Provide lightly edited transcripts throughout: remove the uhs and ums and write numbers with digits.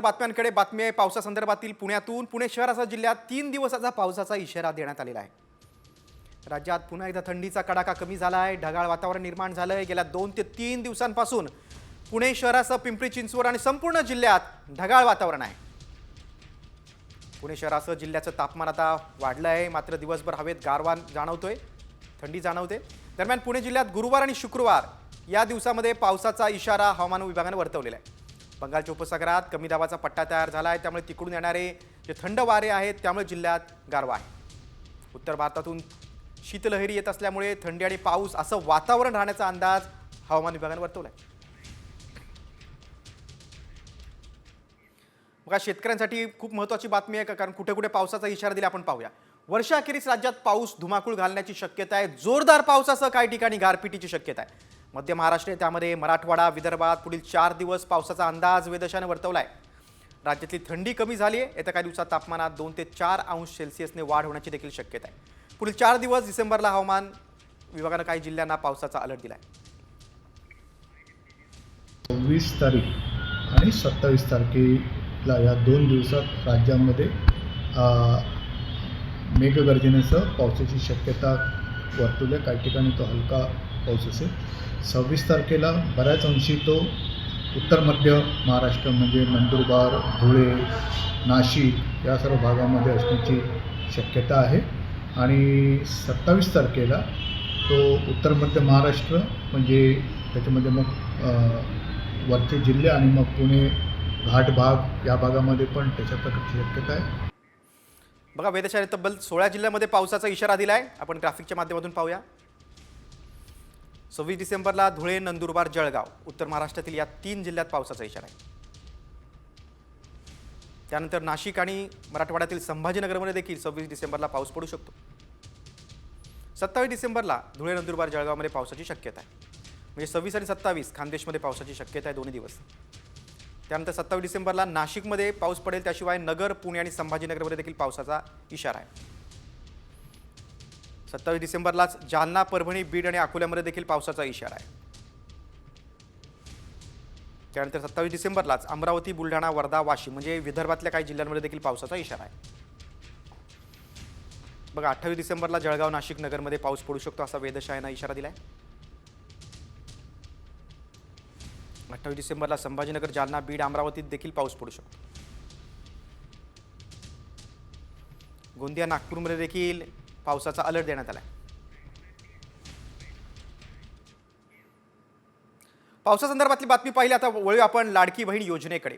बातम्यांकडे बातमी आहे पावसासंदर्भातील पुण्यातून। पुणे शहरासह जिल्ह्यात 3 दिवसाचा पावसाचा इशारा देण्यात आलेला आहे। राज्यात पुन्हा एकदा थंडीचा कडाका कमी झाला आहे। ढगाळ वातावरण निर्माण झालंय। गेल्या 2 ते 3 दिवसांपासून पुणे शहरासह पिंपरी चिंचवड आणि संपूर्ण जिल्ह्यात ढगाळ वातावरण आहे। पुणे शहरासह जिल्ह्याचं तापमान आता वाढलं आहे, मात्र दिवसभर हवेत गारवा जाणवतोय, थंडी जाणवते। दरम्यान पुणे जिल्ह्यात गुरुवार आणि शुक्रवार या दिवसांमध्ये पावसाचा इशारा हवामान विभागाने वर्तवलेला आहे। बंगालच्या उपसागरात कमी दाबाचा पट्टा तयार झाला आहे, त्यामुळे तिकडून येणारे जे थंड वारे आहेत त्यामुळे जिल्ह्यात गारवा आहे। उत्तर भारतातून शीतलहरी येत असल्यामुळे थंडी आणि पाऊस असं वातावरण राहण्याचा अंदाज हवामान विभागाने वर्तवला आहे। बघा, शेतकऱ्यांसाठी खूप महत्त्वाची बातमी आहे, कारण कुठे कुठे पावसाचा इशारा दिला आपण पाहूया। वर्षाअखेरीस राज्यात पाऊस धुमाकूळ घालण्याची शक्यता आहे। जोरदार पावसासह काही ठिकाणी गारपिटीची शक्यता आहे। मध्य महाराष्ट्र, त्यामध्ये मराठवाडा, विदर्भात पुढील 4 दिवस पावसाचा अंदाज वेधशाळेने वर्तवला आहे। राज्यातली थंडी कमी झाली आहे। येत्या काही दिवसात तापमानात 2 ते 4 अंश सेल्सिअसने वाढ होण्याची देखील शक्यता आहे। पुढील 4 दिवस डिसेंबरला हवामान विभागाने काही जिल्ह्यांना पावसाचा अलर्ट दिला आहे। 26 तारीख आणि 27 तारखेला या 2 दिवसात राज्यामध्ये मेघगर्जनेसह पावसाची शक्यता वर्तवली। काही ठिकाणी तो हलका पाऊस असेल। 26 तारखेला बऱ्याच अंशी तो उत्तर मध्य महाराष्ट्र म्हणजे नंदुरबार, धुळे, नाशिक या सर्व भागामध्ये असण्याची शक्यता आहे। आणि 27 तारखेला तो उत्तर मध्य महाराष्ट्र म्हणजे त्याच्यामध्ये मग वरचे जिल्हे आणि मग पुणे घाट भाग या भागामध्ये पण त्याच्या प्रकारची शक्यता आहे। बघा, वेधशाळेने तब्बल 16 जिल्ह्यांमध्ये पावसाचा इशारा दिला आहे। आपण ग्राफिकच्या माध्यमातून पाहूया। 26 डिसेंबरला धुळे, नंदुरबार, जळगाव, उत्तर महाराष्ट्रातील या 3 जिल्ह्यात पावसाचा इशारा आहे। त्यानंतर नाशिक आणि मराठवाड्यातील संभाजीनगरमध्ये देखील 26 डिसेंबरला पाऊस पडू शकतो। 27 डिसेंबरला धुळे, नंदुरबार, जळगावमध्ये पावसाची शक्यता आहे। म्हणजे 26 आणि 27 खानदेशमध्ये पावसाची शक्यता आहे दोन्ही दिवस। त्यानंतर 27 डिसेंबरला नाशिकमध्ये पाऊस पडेल, त्याशिवाय नगर, पुणे आणि संभाजीनगरमध्ये देखील पावसाचा इशारा आहे। 27 डिसेंबरलाच जालना, परभणी, बीड आणि अकोल्यामध्ये देखील पावसाचा इशारा आहे। त्यानंतर 27 डिसेंबरलाच अमरावती, बुलढाणा, वर्धा, वाशिम म्हणजे विदर्भातल्या काही जिल्ह्यांमध्ये देखील पावसाचा इशारा आहे। बघा, 28 डिसेंबरला जळगाव, नाशिक, नगरमध्ये पाऊस पडू शकतो असा वेधशाळेने इशारा दिलाय। 28 डिसेंबरला संभाजीनगर, जालना, बीड, अमरावतीत देखील पाऊस पडू शकतो। गोंदिया, नागपूरमध्ये देखील पावसाचा अलर्ट देण्यात आला आहे। पावसासंदर्भातली बातमी पाहिली। आता वळूया आपण लाडकी बहीण योजनेकडे।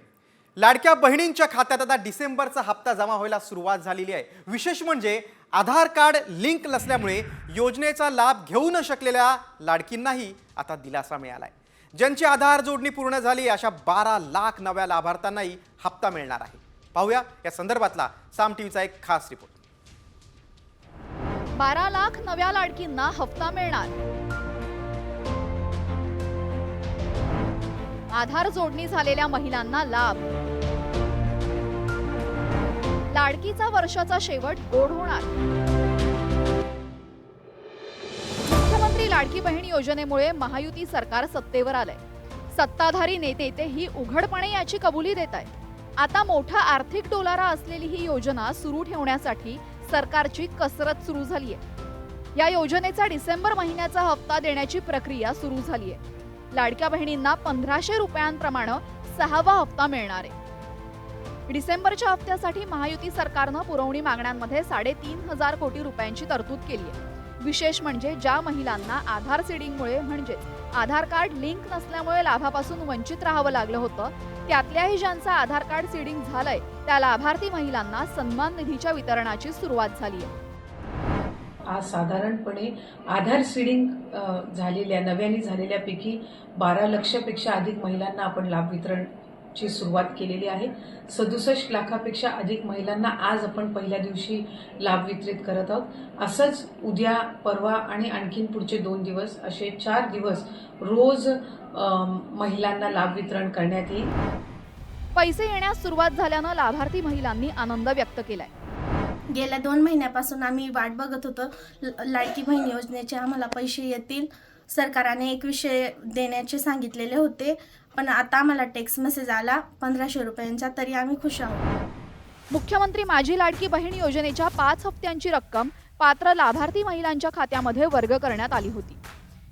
लाडक्या बहिणींच्या खात्यात आता डिसेंबरचा हप्ता जमा व्हायला सुरुवात झालेली आहे। विशेष म्हणजे आधार कार्ड लिंक नसल्यामुळे योजनेचा लाभ घेऊ न शकलेल्या लाडकींनाही आता दिलासा मिळालाय। ज्यांची आधार जोडणी पूर्ण झाली अशा 12 लाख नव्या लाभार्थ्यांनाही हप्ता मिळणार आहे। पाहूया या संदर्भातला साम टीव्हीचा एक खास रिपोर्ट। 12 लाख नव्या लाडकींना हप्ता मिळणार। आधार जोडणी झालेल्या महिलांना लाभ। लाडकीचा वर्षाचा शेवट गोड होणार। मुख्यमंत्री लाडकी बहीण योजनेमुळे महायुती सरकार सत्तेवर आलंय। सत्ताधारी नेते तेही उघडपणे याची कबुली देत आहेत। आता मोठा आर्थिक डोलारा असलेली ही योजना सुरू ठेवण्यासाठी सरकारची कसरत सुरू झाली आहे। या योजनेचा डिसेंबर महिन्याचा हप्ता देण्याची प्रक्रिया सुरू झाली आहे। लाडक्या बहिणींना 1500 रुपयांप्रमाणे 6वा हप्ता मिळणार आहे। डिसेंबरच्या हप्त्यासाठी महायुती सरकारनं पुरवणी मागण्यांमध्ये 3.5 कोटी रुपयांची तरतूद केली आहे। विशेष म्हणजे ज्या महिलांना आधार सीडिंगमुळे म्हणजेच आधार कार्ड लिंक नसल्यामुळे लाभापासून वंचित राहावं लागलं होतं, त्यातल्याही ज्यांचं आधार कार्ड सीडिंग झालंय त्या लाभार्थी महिलांना सन्मान निधीच्या वितरणाची सुरुवात झाली आहे। आज साधारणपणे आधार सीडिंग झालेल्या नव्याने झालेल्यापैकी 12 लक्षपेक्षा अधिक महिलांना आपण लाभ वितरणची सुरुवात केलेली आहे। 67 लाखापेक्षा अधिक महिलांना आज आपण पहिल्या दिवशी लाभ वितरित करत आहोत। असंच उद्या, परवा आणि आणखीन पुढचे 2 दिवस असे 4 दिवस रोज महिलांना लाभ वितरण करण्यात येईल। पैसे येण्यास सुरुवात झाल्यानं लाभार्थी महिलांनी आनंद व्यक्त केलाय। गेल्या 2 महिन्यापासून आम्ही वाट बघत होतो लाडकी बहीण योजनेचे आम्हाला पैसे येतील सरकारने 2100 देण्याचे सांगितलेले होते, पण आता आम्हाला टेक्स्ट मेसेज आला 1500 रुपयांचा, तरी आम्ही खुश आहोत. मुख्यमंत्री माझी लाडकी बहीण योजनेच्या 5 हप्त्यांची रक्कम पात्र लाभार्थी महिलांच्या खात्यामध्ये वर्ग करण्यात आली होती.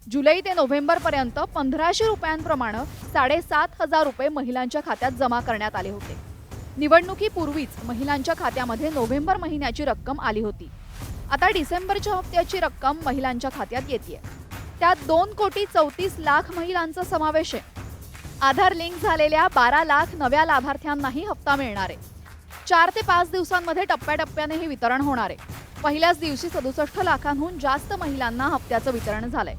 जुलै ते नोव्हेंबरपर्यंत 1500 रुपयांप्रमाणे 7500 रुपये महिलांच्या खात्यात जमा करण्यात आले होते. निवडणुकीपूर्वीच महिलांच्या खात्यामध्ये नोव्हेंबर महिन्याची रक्कम आली होती. आता डिसेंबरच्या हप्त्याची रक्कम महिलांच्या खात्यात येते. त्यात 2,34,00,000 महिलांचा समावेश आहे. आधार लिंक झालेल्या 12 लाख नव्या लाभार्थ्यांनाही हप्ता मिळणार आहे. 4 ते 5 दिवसांमध्ये टप्प्याटप्प्याने हे वितरण होणार आहे. पहिल्याच दिवशी 67 लाखांहून जास्त महिलांना हप्त्याचं वितरण झालंय.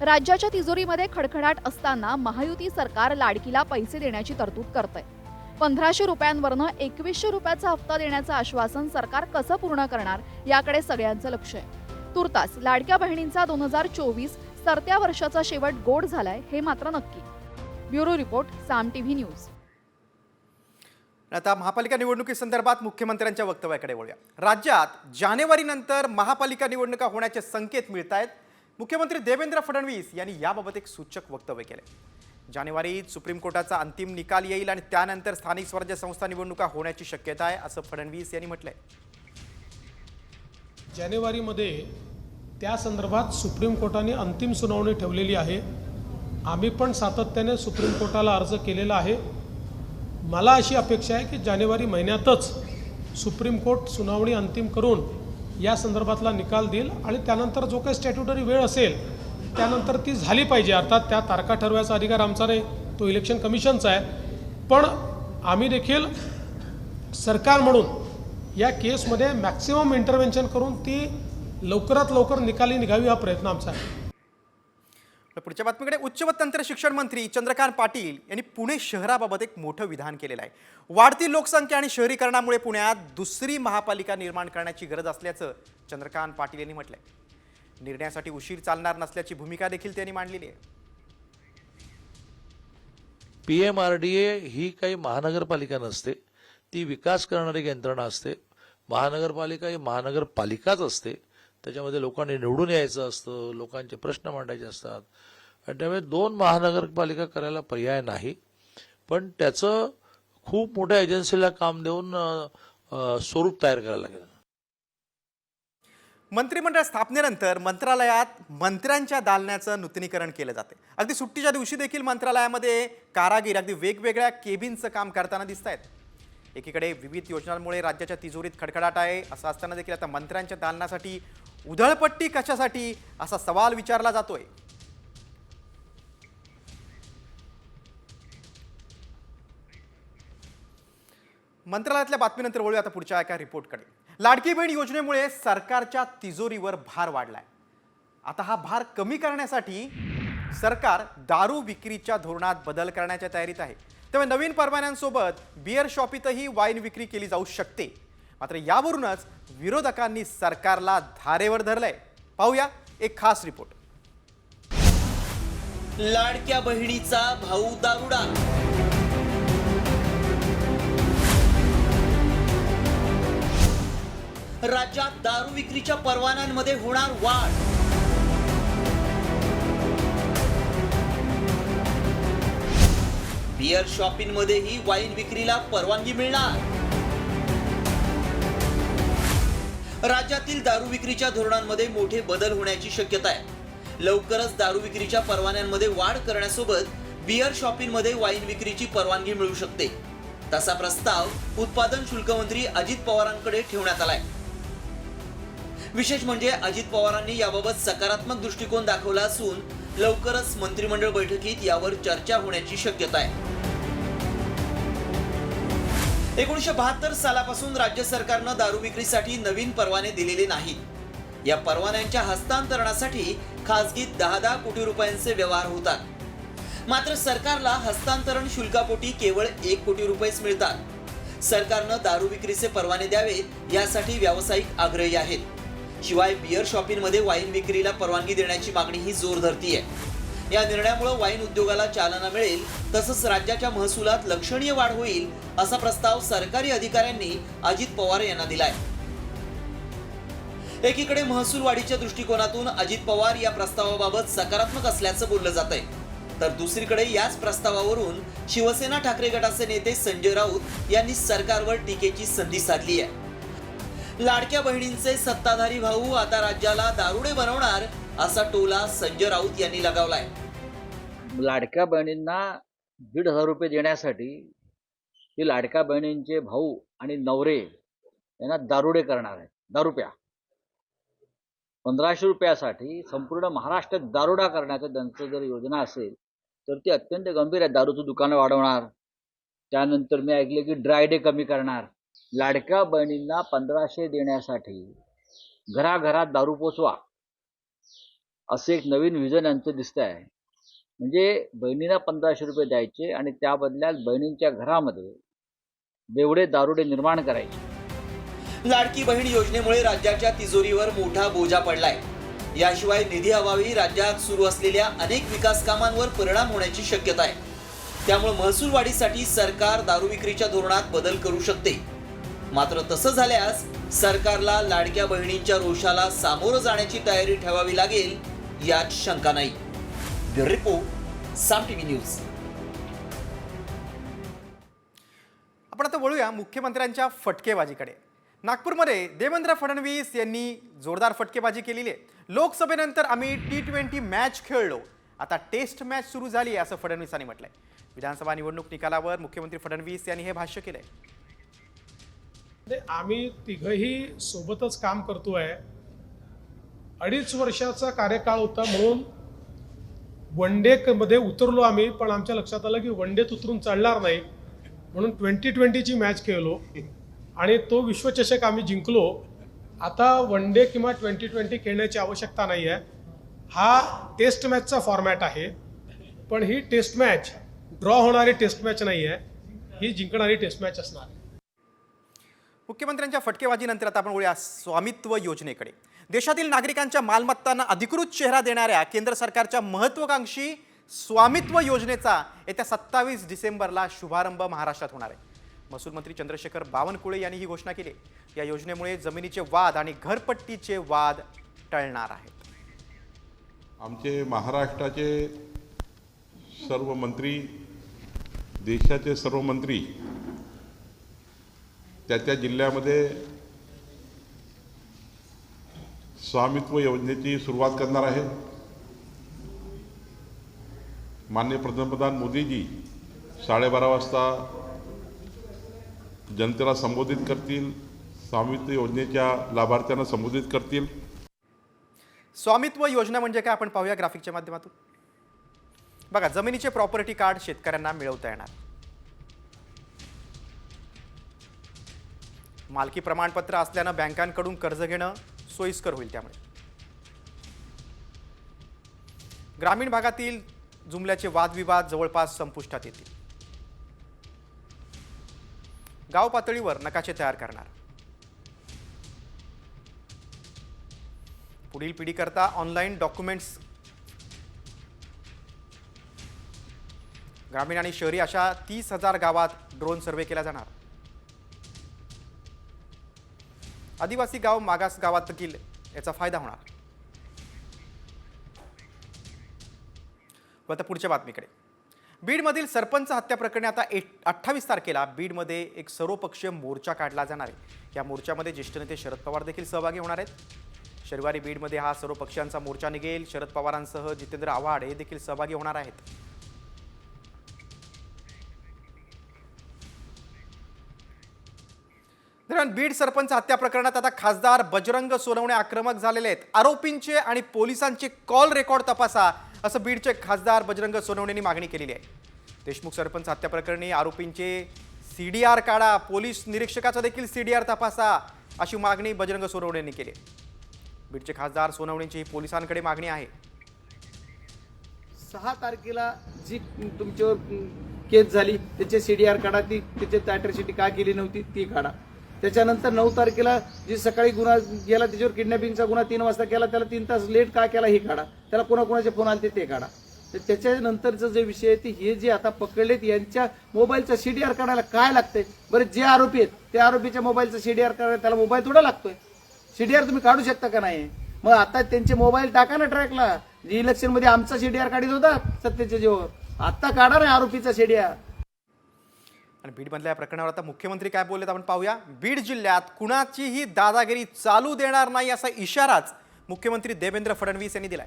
राज्याच्या तिजोरीमध्ये खडखडाट असताना महायुती सरकार लाडकीला पैसे देण्याची तरतूद करतंय. 1500 रुपयांवरनं 2100 रुपयाचा हप्ता देण्याचं आश्वासन सरकार कसं पूर्ण करणार याकडे सगळ्यांचं लक्ष आहे. तुर्तास लाडक्या बहिणींचा 2024 सरत्या वर्षाचा शेवट गोड झालाय हे मात्र नक्की. ब्युरो रिपोर्ट, साम टीव्ही न्यूज. आता महापालिका निवडणुकीसंदर्भात मुख्यमंत्र्यांच्या वक्तव्याकडे वळूया. राज्यात जानेवारीनंतर महापालिका निवडणुका होण्याचे संकेत मिळत आहेत. मुख्यमंत्री देवेंद्र फडणवीस यांनी याबाबत एक सूचक वक्तव्य केले. जानेवारीत सुप्रीम कोर्टाचा अंतिम निकाल येईल आणि त्यानंतर स्थानिक स्वराज्य संस्था निवडणुका होण्याची शक्यता आहे, असं फडणवीस यांनी म्हटलंय. जानेवारीमध्ये त्या संदर्भात सुप्रीम कोर्टाने अंतिम सुनावणी ठेवलेली आहे. आम्ही पण सातत्याने सुप्रीम कोर्टाला अर्ज केलेला आहे. मला अशी अपेक्षा आहे की जानेवारी महिन्यातच सुप्रीम कोर्ट सुनावणी अंतिम करून या संदर्भातला निकाल देईल आणि त्यानंतर जो काही स्टॅट्युटरी वेळ असेल त्यानंतर ती झाली पाहिजे. अर्थात त्या तारखा ठरवायचा अधिकार आमचा नाही, तो इलेक्शन कमिशनचा आहे. पण आम्ही देखील सरकार म्हणून या केसमध्ये मॅक्सिमम इंटरव्हेन्शन करून ती लवकरात लवकर निकाली निघावी हा प्रयत्न आमचा आहे. पुढच्या बातमीकडे. उच्च व तंत्र शिक्षण मंत्री चंद्रकांत पाटील यांनी पुणे शहराबाबत एक मोठं विधान केलेलं आहे. वाढती लोकसंख्या आणि शहरीकरणामुळे पुण्यात दुसरी महापालिका निर्माण करण्याची गरज असल्याचं चंद्रकांत पाटील यांनी म्हटलंय. निर्णयासाठी उशीर चालणार नसल्याची भूमिका देखील त्यांनी मांडलेली आहे. PMRDA ही काही महानगरपालिका नसते, ती विकास करणारी यंत्रणा असते. महानगरपालिका ही महानगरपालिकाच असते. त्याच्यामध्ये लोकांनी निवडून यायचं असतं, लोकांचे प्रश्न मांडायचे असतात आणि त्यामुळे 2 महानगरपालिका करायला पर्याय नाही. पण त्याचं खूप मोठ्या एजन्सीला काम देऊन स्वरूप तयार करायला लागेल. मंत्रिमंडळ स्थापनेनंतर मंत्रालयात मंत्र्यांच्या दालनाचं नूतनीकरण केलं जाते. अगदी सुट्टीच्या दिवशी देखील मंत्रालयामध्ये कारागीर अगदी वेगवेगळ्या केबिनचं काम करताना दिसत आहेत. एकीकडे विविध योजनांमुळे राज्याच्या तिजोरीत खडखडाट आहे. असं असताना देखील आता मंत्र्यांच्या दालनासाठी उधळपट्टी कशासाठी असा सवाल विचारला जातोय. मंत्रालयातल्या बातमीनंतर वळूया आता पुढच्या एका रिपोर्टकडे. लाडकी बहीण योजनेमुळे सरकारच्या तिजोरीवर भार वाढलाय. आता हा भार कमी करण्यासाठी सरकार दारू विक्रीच्या धोरणात बदल करण्याच्या तयारीत आहे. त्यामुळे नवीन परवान्यांसोबत बिअर शॉपीतही वाईन विक्री केली जाऊ शकते. मात्र यावरूनच विरोधकांनी सरकारला धारेवर धरलंय. पाहूया एक खास रिपोर्ट. लाडक्या बहिणीचा भाऊ दारुडा. राज्यात दारू विक्रीच्या परवान्यांमध्ये होणार वाढ. बिअर शॉपिंगमध्येही वाईन विक्रीला परवानगी मिळणार. राज्यातील दारू विक्रीच्या धोरणांमध्ये मोठे बदल होण्याची शक्यता आहे. लवकरच दारू विक्रीच्या परवान्यांमध्ये वाढ करण्यासोबत बिअर शॉपिंगमध्ये वाईन विक्रीची परवानगी मिळू शकते. तसा प्रस्ताव उत्पादन शुल्क मंत्री अजित पवारांकडे ठेवण्यात आलाय. विशेष म्हणजे अजित पवारांनी याबाबत सकारात्मक दृष्टिकोन दाखवला असून लवकरच मंत्रिमंडळ बैठकीत यावर चर्चा होण्याची शक्यता आहे. 1972 सालापासून राज्य सरकारनं दारू विक्रीसाठी नवीन परवाने दिलेले नाहीत. या परवान्यांच्या हस्तांतरणासाठी खासगीत 10 कोटी रुपयांचे व्यवहार होतात. मात्र सरकारला हस्तांतरण शुल्कापोटी केवळ 1 कोटी रुपयेच मिळतात. सरकारनं दारू विक्रीचे परवाने द्यावेत यासाठी व्यावसायिक आग्रही आहेत. शिवाय बिअर शॉपिंगमध्ये वाईन विक्रीला परवानगी देण्याची मागणीही जोर धरतीये. या निर्णयामुळे वाईन उद्योगाला चालना मिळेल, तसंच राज्याच्या महसुलात लक्षणीय वाढ होईल असा प्रस्ताव सरकारी अधिकाऱ्यांनी अजित पवार यांना दिलाय. एकीकडे महसूल वाढीच्या दृष्टिकोनातून अजित पवार या प्रस्तावाबाबत सकारात्मक असल्याचं बोललं जातंय, तर दुसरीकडे याच प्रस्तावावरून शिवसेना ठाकरे गटाचे नेते संजय राऊत यांनी सरकारवर टीकेची संधी साधली आहे। लाडक्या बहिणींचे सत्ताधारी भाऊ आता राज्याला दारुडे बनवणार असा टोला संजय राऊत यांनी लगावलाय। लाडक्या बहिणींना 1,500 रुपये देण्यासाठी हे लाडक्या बहिणींचे भाऊ आणि नवरे यांना दारुडे करणार आहेत, दारूप्या। 1500 रुपयासाठी संपूर्ण महाराष्ट्रात दारुडा करण्याचं त्यांचं जर योजना असेल तर ती अत्यंत गंभीर आहे। दारूचं दुकानं वाढवणार, त्यानंतर मी ऐकले की ड्राय डे कमी करणार। लाडक्या बहिणींना 1500 देण्यासाठी घराघरात दारू पोचवा असं एक नवीन विजन यांचं दिसतं आहे। म्हणजे बहिणींना 1500 रुपये द्यायचे आणि त्या बदल्यात बहिणींच्या घरामध्ये बेवडे दारुडे निर्माण करायचे। लाडकी बहीण योजनेमुळे राज्याच्या तिजोरीवर मोठा बोजा पडलाय। याशिवाय निधी अभावी राज्यात सुरू असलेल्या अनेक विकास कामांवर परिणाम होण्याची शक्यता आहे। त्यामुळे महसूल वाढीसाठी सरकार दारू विक्रीच्या धोरणात बदल करू शकते। मात्र तसं झाल्यास सरकारला लाडक्या बहिणींच्या रोषाला सामोरं जाण्याची तयारी ठेवावी लागेल यात शंका नाही। ब्युरो रिपोर्ट, साम टीव्ही न्यूज। आपण आता वळूया मुख्यमंत्र्यांच्या फटकेबाजीकडे। नागपूरमध्ये देवेंद्र फडणवीस यांनी जोरदार फटकेबाजी केलेली आहे। लोकसभेनंतर आम्ही T20 मॅच खेळलो, आता टेस्ट मॅच सुरू झाली असं फडणवीसांनी म्हटलंय। विधानसभा निवडणूक निकालावर मुख्यमंत्री फडणवीस यांनी हे भाष्य केलंय। आम्ही तिघही सोबतच काम करतोय। 2.5 वर्षाचा कार्यकाळ होता म्हणून वन डे मध्ये उतरलो आम्ही, पण आमच्या लक्षात आलं की वन डेत उतरून चालणार नाही म्हणून 2020ची मॅच खेळलो आणि तो विश्वचषक आम्ही जिंकलो। आता वन डे किंवा 2020 खेळण्याची आवश्यकता नाही आहे। हा टेस्ट मॅचचा फॉर्मॅट आहे, पण ही टेस्ट मॅच ड्रॉ होणारी टेस्ट मॅच नाही आहे, ही जिंकणारी टेस्ट मॅच असणार आहे। मुख्यमंत्र्यांच्या फटकेबाजीनंतर आता आपण वळूया स्वामित्व योजनेकडे। देशातील नागरिकांच्या मालमत्तांना अधिकृत चेहरा देणाऱ्या केंद्र सरकारच्या महत्त्वाकांक्षी स्वामित्व योजनेचा येत्या 27 डिसेंबरला शुभारंभ महाराष्ट्रात होणार आहे। महसूल मंत्री चंद्रशेखर बावनकुळे यांनी ही घोषणा केली। या योजनेमुळे जमिनीचे वाद आणि घरपट्टीचे वाद टळणार आहेत। आमचे महाराष्ट्राचे सर्व मंत्री, देशाचे सर्व मंत्री त्या जिल्ह्यामध्ये स्वामित्व योजनेची सुरुवात करणार आहे। माननीय पंतप्रधान मोदीजी 12:30 वाजता जनतेला संबोधित करतील, स्वामित्व योजनेच्या लाभार्थ्यांना संबोधित करतील। स्वामित्व योजना म्हणजे काय आपण पाहूया ग्राफिकच्या माध्यमातून। बघा, जमिनीचे प्रॉपर्टी कार्ड शेतकऱ्यांना मिळवता येणार, मालकी प्रमाणपत्र असल्यानं बँकांकडून कर्ज घेणं सोयीस्कर होईल। त्यामुळे ग्रामीण भागातील जुमल्याचे वादविवाद जवळपास संपुष्टात येतील। गाव पातळीवर नकाशे तयार करणार, पुढील पिढीकरता ऑनलाईन डॉक्युमेंट्स, ग्रामीण आणि शहरी अशा 30,000 गावात ड्रोन सर्वे केला जाणार। आदिवासी गाव, मागास गावात देखील याचा फायदा होणार। आता पुढच्या बातमीकडे। बीडमधील सरपंच हत्या प्रकरणी आता 28 तारखेला बीडमध्ये एक सर्वपक्षीय मोर्चा काढला जाणार आहे। या मोर्चामध्ये ज्येष्ठ नेते शरद पवार देखील सहभागी होणार आहेत। शनिवारी बीडमध्ये हा सर्व पक्षांचा मोर्चा निघेल। शरद पवारांसह जितेंद्र आव्हाड हे देखील सहभागी होणार आहेत। दरम्यान बीड सरपंच हत्या प्रकरणात आता खासदार बजरंग सोनवणे आक्रमक झालेले आहेत। आरोपींचे आणि पोलिसांचे कॉल रेकॉर्ड तपासा असं बीडचे खासदार बजरंग सोनवणेंनी मागणी केलेली आहे। देशमुख सरपंच हत्या प्रकरणी आरोपींचे CDR काढा, पोलीस निरीक्षकाचा देखील CDR तपासा अशी मागणी बजरंग सोनवणेंनी केली। बीडचे खासदार सोनवणेंची ही पोलिसांकडे मागणी आहे। 6 तारखेला जी तुमच्यावर केस झाली त्याचे CDR काढा, ती त्याची अॅट्रॉसिटी का केली नव्हती ती काढा। त्याच्यानंतर 9 तारखेला जी सकाळी गुन्हा गेला त्याच्यावर किडनॅपिंगचा गुन्हा 3 वाजता केला, त्याला 3 तास लेट का केला हे काढा। त्याला कोणाकोणाचे फोन आले ते काढा। तर त्याच्यानंतरचं जे विषय आहे ते हे जे आता पकडलेत यांच्या मोबाईलचा CDR काढायला काय लागतंय? बरं, जे आरोपी आहेत त्या आरोपीच्या मोबाईलचा CDR काढायला त्याला मोबाईल थोडा लागतोय, सीडीआर तुम्ही काढू शकता का नाही? मग आता त्यांचे मोबाईल टाका ना ट्रॅकला. इलेक्शन मध्ये आमचा सीडीआर काढीत होता सत्तेच्या जेव्हा, आता काढा ना आरोपीचा सीडीआर. आणि बीडमधल्या या प्रकरणावर आता मुख्यमंत्री काय बोललेत आपण पाहूया. बीड जिल्ह्यात कुणाचीही दादागिरी चालू देणार नाही असा इशाराच मुख्यमंत्री देवेंद्र फडणवीस यांनी दिलाय.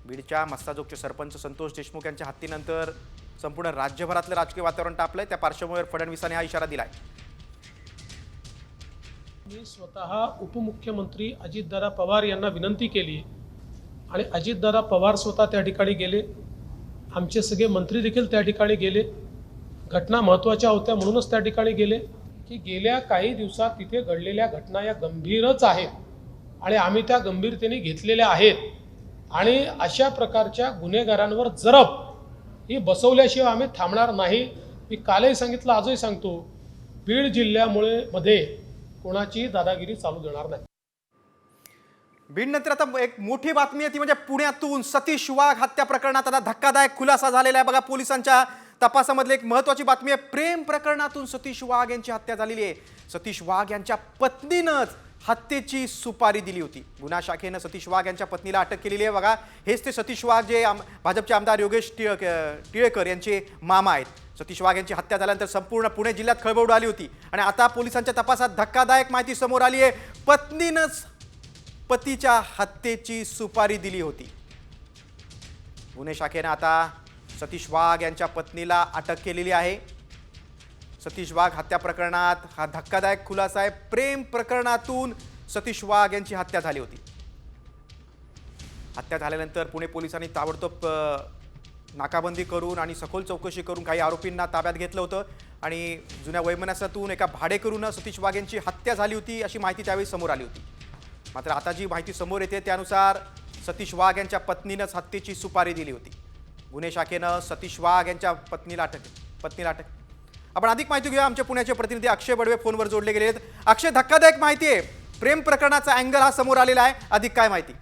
बीडच्या मस्ताजोगचे सरपंच संतोष देशमुख यांच्या हत्येनंतर संपूर्ण राज्यभरातलं राजकीय वातावरण तापलंय. त्या पार्श्वभूमीवर फडणवीसांनी हा इशारा दिलाय. मी स्वतः उपमुख्यमंत्री अजितदादा पवार यांना विनंती केली आणि अजितदादा पवार स्वतः त्या ठिकाणी गेले. आमचे सगळे मंत्री देखील त्या ठिकाणी गेले. घटना महत्त्वाच्या होत्या म्हणूनच त्या ठिकाणी गेले की गेल्या काही दिवसात तिथे घडलेल्या घटना या गंभीरच आहेत आणि आम्ही त्या गंभीरतेने घेतलेल्या आहेत. आणि अशा प्रकारच्या गुन्हेगारांवर जरब ही बसवल्याशिवाय आम्ही थांबणार नाही. मी कालही सांगितलं, आजही सांगतो, बीड जिल्ह्यामध्ये कोणाची दादागिरी चालू देणार नाही. बीडनंतर आता एक मोठी बातमी आहे ती म्हणजे पुण्यातून सतीश वाघ हत्या प्रकरणात आता धक्कादायक खुलासा झालेला आहे. बघा, पोलिसांच्या तपासामधली एक महत्त्वाची बातमी आहे. प्रेम प्रकरणातून सतीश वाघ यांची हत्या झालेली आहे. सतीश वाघ यांच्या पत्नीनंच हत्येची सुपारी दिली होती. गुन्हा शाखेनं सतीश वाघ यांच्या पत्नीला अटक केलेली आहे. बघा, हेच ते सतीश वाघ जे भाजपचे आमदार योगेश टिळेकर यांचे मामा आहेत. सतीश वाघ यांची हत्या झाल्यानंतर संपूर्ण पुणे जिल्ह्यात खळबळ उडाली होती आणि आता पोलिसांच्या तपासात धक्कादायक माहिती समोर आली आहे. पत्नीनंच पतीच्या हत्येची सुपारी दिली होती. गुन्हे शाखेनं आता सतीश वाघ यांच्या पत्नीला अटक केलेली आहे. सतीश वाघ हत्या प्रकरणात हा धक्कादायक खुलासा आहे. प्रेम प्रकरणातून सतीश वाघ यांची हत्या झाली होती. हत्या झाल्यानंतर पुणे पोलिसांनी ताबडतोब नाकाबंदी करून आणि सखोल चौकशी करून काही आरोपींना ताब्यात घेतलं होतं आणि जुन्या वैमनस्यातून एका भाडेकरूनं सतीश वाघ यांची हत्या झाली होती अशी माहिती त्यावेळी समोर आली होती. मात्र आता जी माहिती समोर येते त्यानुसार सतीश वाघ यांच्या पत्नीनंच हत्येची सुपारी दिली होती. गुन्हे शाखेनं सतीश वाघ यांच्या पत्नीला अटक. आपण अधिक माहिती घेऊया. आमचे पुण्याचे प्रतिनिधी अक्षय बडवे फोनवर जोडले गेले आहेत. अक्षय, धक्कादायक माहिती आहे. प्रेम प्रकरणाचा अँगल हा समोर आलेला आहे. अधिक काय माहिती?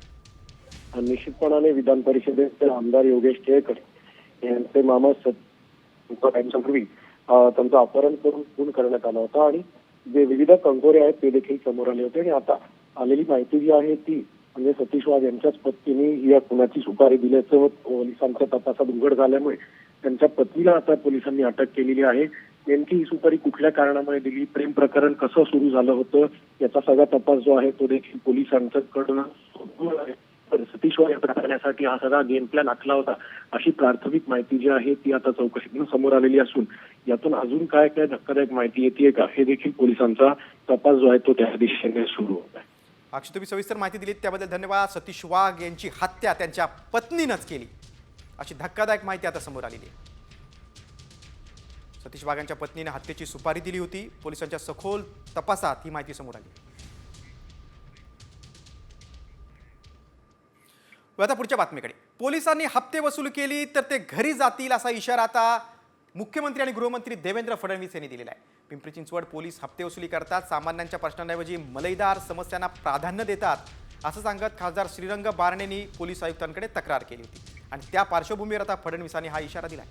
निश्चितपणाने विधान परिषदेचे आमदार योगेश टिळेकर यांचे मामा टाइमपूर्वी त्यांचं अपहरण करून खून करण्यात आला होता आणि जे विविध कंगोरे आहेत ते देखील समोर आले होते. आणि आता आलेली माहिती जी आहे ती म्हणजे सतीश वाघ यांच्याच पत्नीने या खुनाची सुपारी दिल्याचं पोलिसांच्या तपासात उघड झाल्यामुळे त्यांच्या पत्नीला आता पोलिसांनी अटक केलेली आहे. नेमकी ही सुपारी कुठल्या कारणामुळे दिली, प्रेम प्रकरण कसं सुरू झालं होतं याचा सगळा तपास जो आहे तो देखील पोलिसांच्याकडून सुरू आहे. सतीश वाघ करण्यासाठी हा सगळा गेम प्लॅन आखला होता अशी प्राथमिक माहिती जी आहे ती आता चौकशीतून समोर आलेली असून यातून अजून काय काय धक्कादायक माहिती येते का हे देखील पोलिसांचा तपास जो आहे तो त्या दिशेने सुरू होत आहे. अक्षय, तुम्ही सविस्तर माहिती दिलीत त्याबद्दल धन्यवाद. सतीश वाघ यांची हत्या त्यांच्या पत्नीनंच केली अशी धक्कादायक माहिती आता समोर आलेली आहे. सतीश वाघ यांच्या पत्नीने हत्येची सुपारी दिली होती. पोलिसांच्या सखोल तपासात ही माहिती समोर आली. आता पुढच्या बातमीकडे. पोलिसांनी हप्ते वसूल केली तर ते घरी जातील असा इशारा आता मुख्यमंत्री आणि गृहमंत्री देवेंद्र फडणवीस यांनी दिलेला आहे. पिंपरी चिंचवड पोलीस हप्ते वसुली करतात, सामान्यांच्या प्रश्नांऐवजी मलईदार समस्यांना प्राधान्य देतात असं सांगत खासदार श्रीरंग बारणेंनी पोलीस आयुक्तांकडे तक्रार केली होती आणि त्या पार्श्वभूमीवर आता फडणवीसांनी हा इशारा दिला.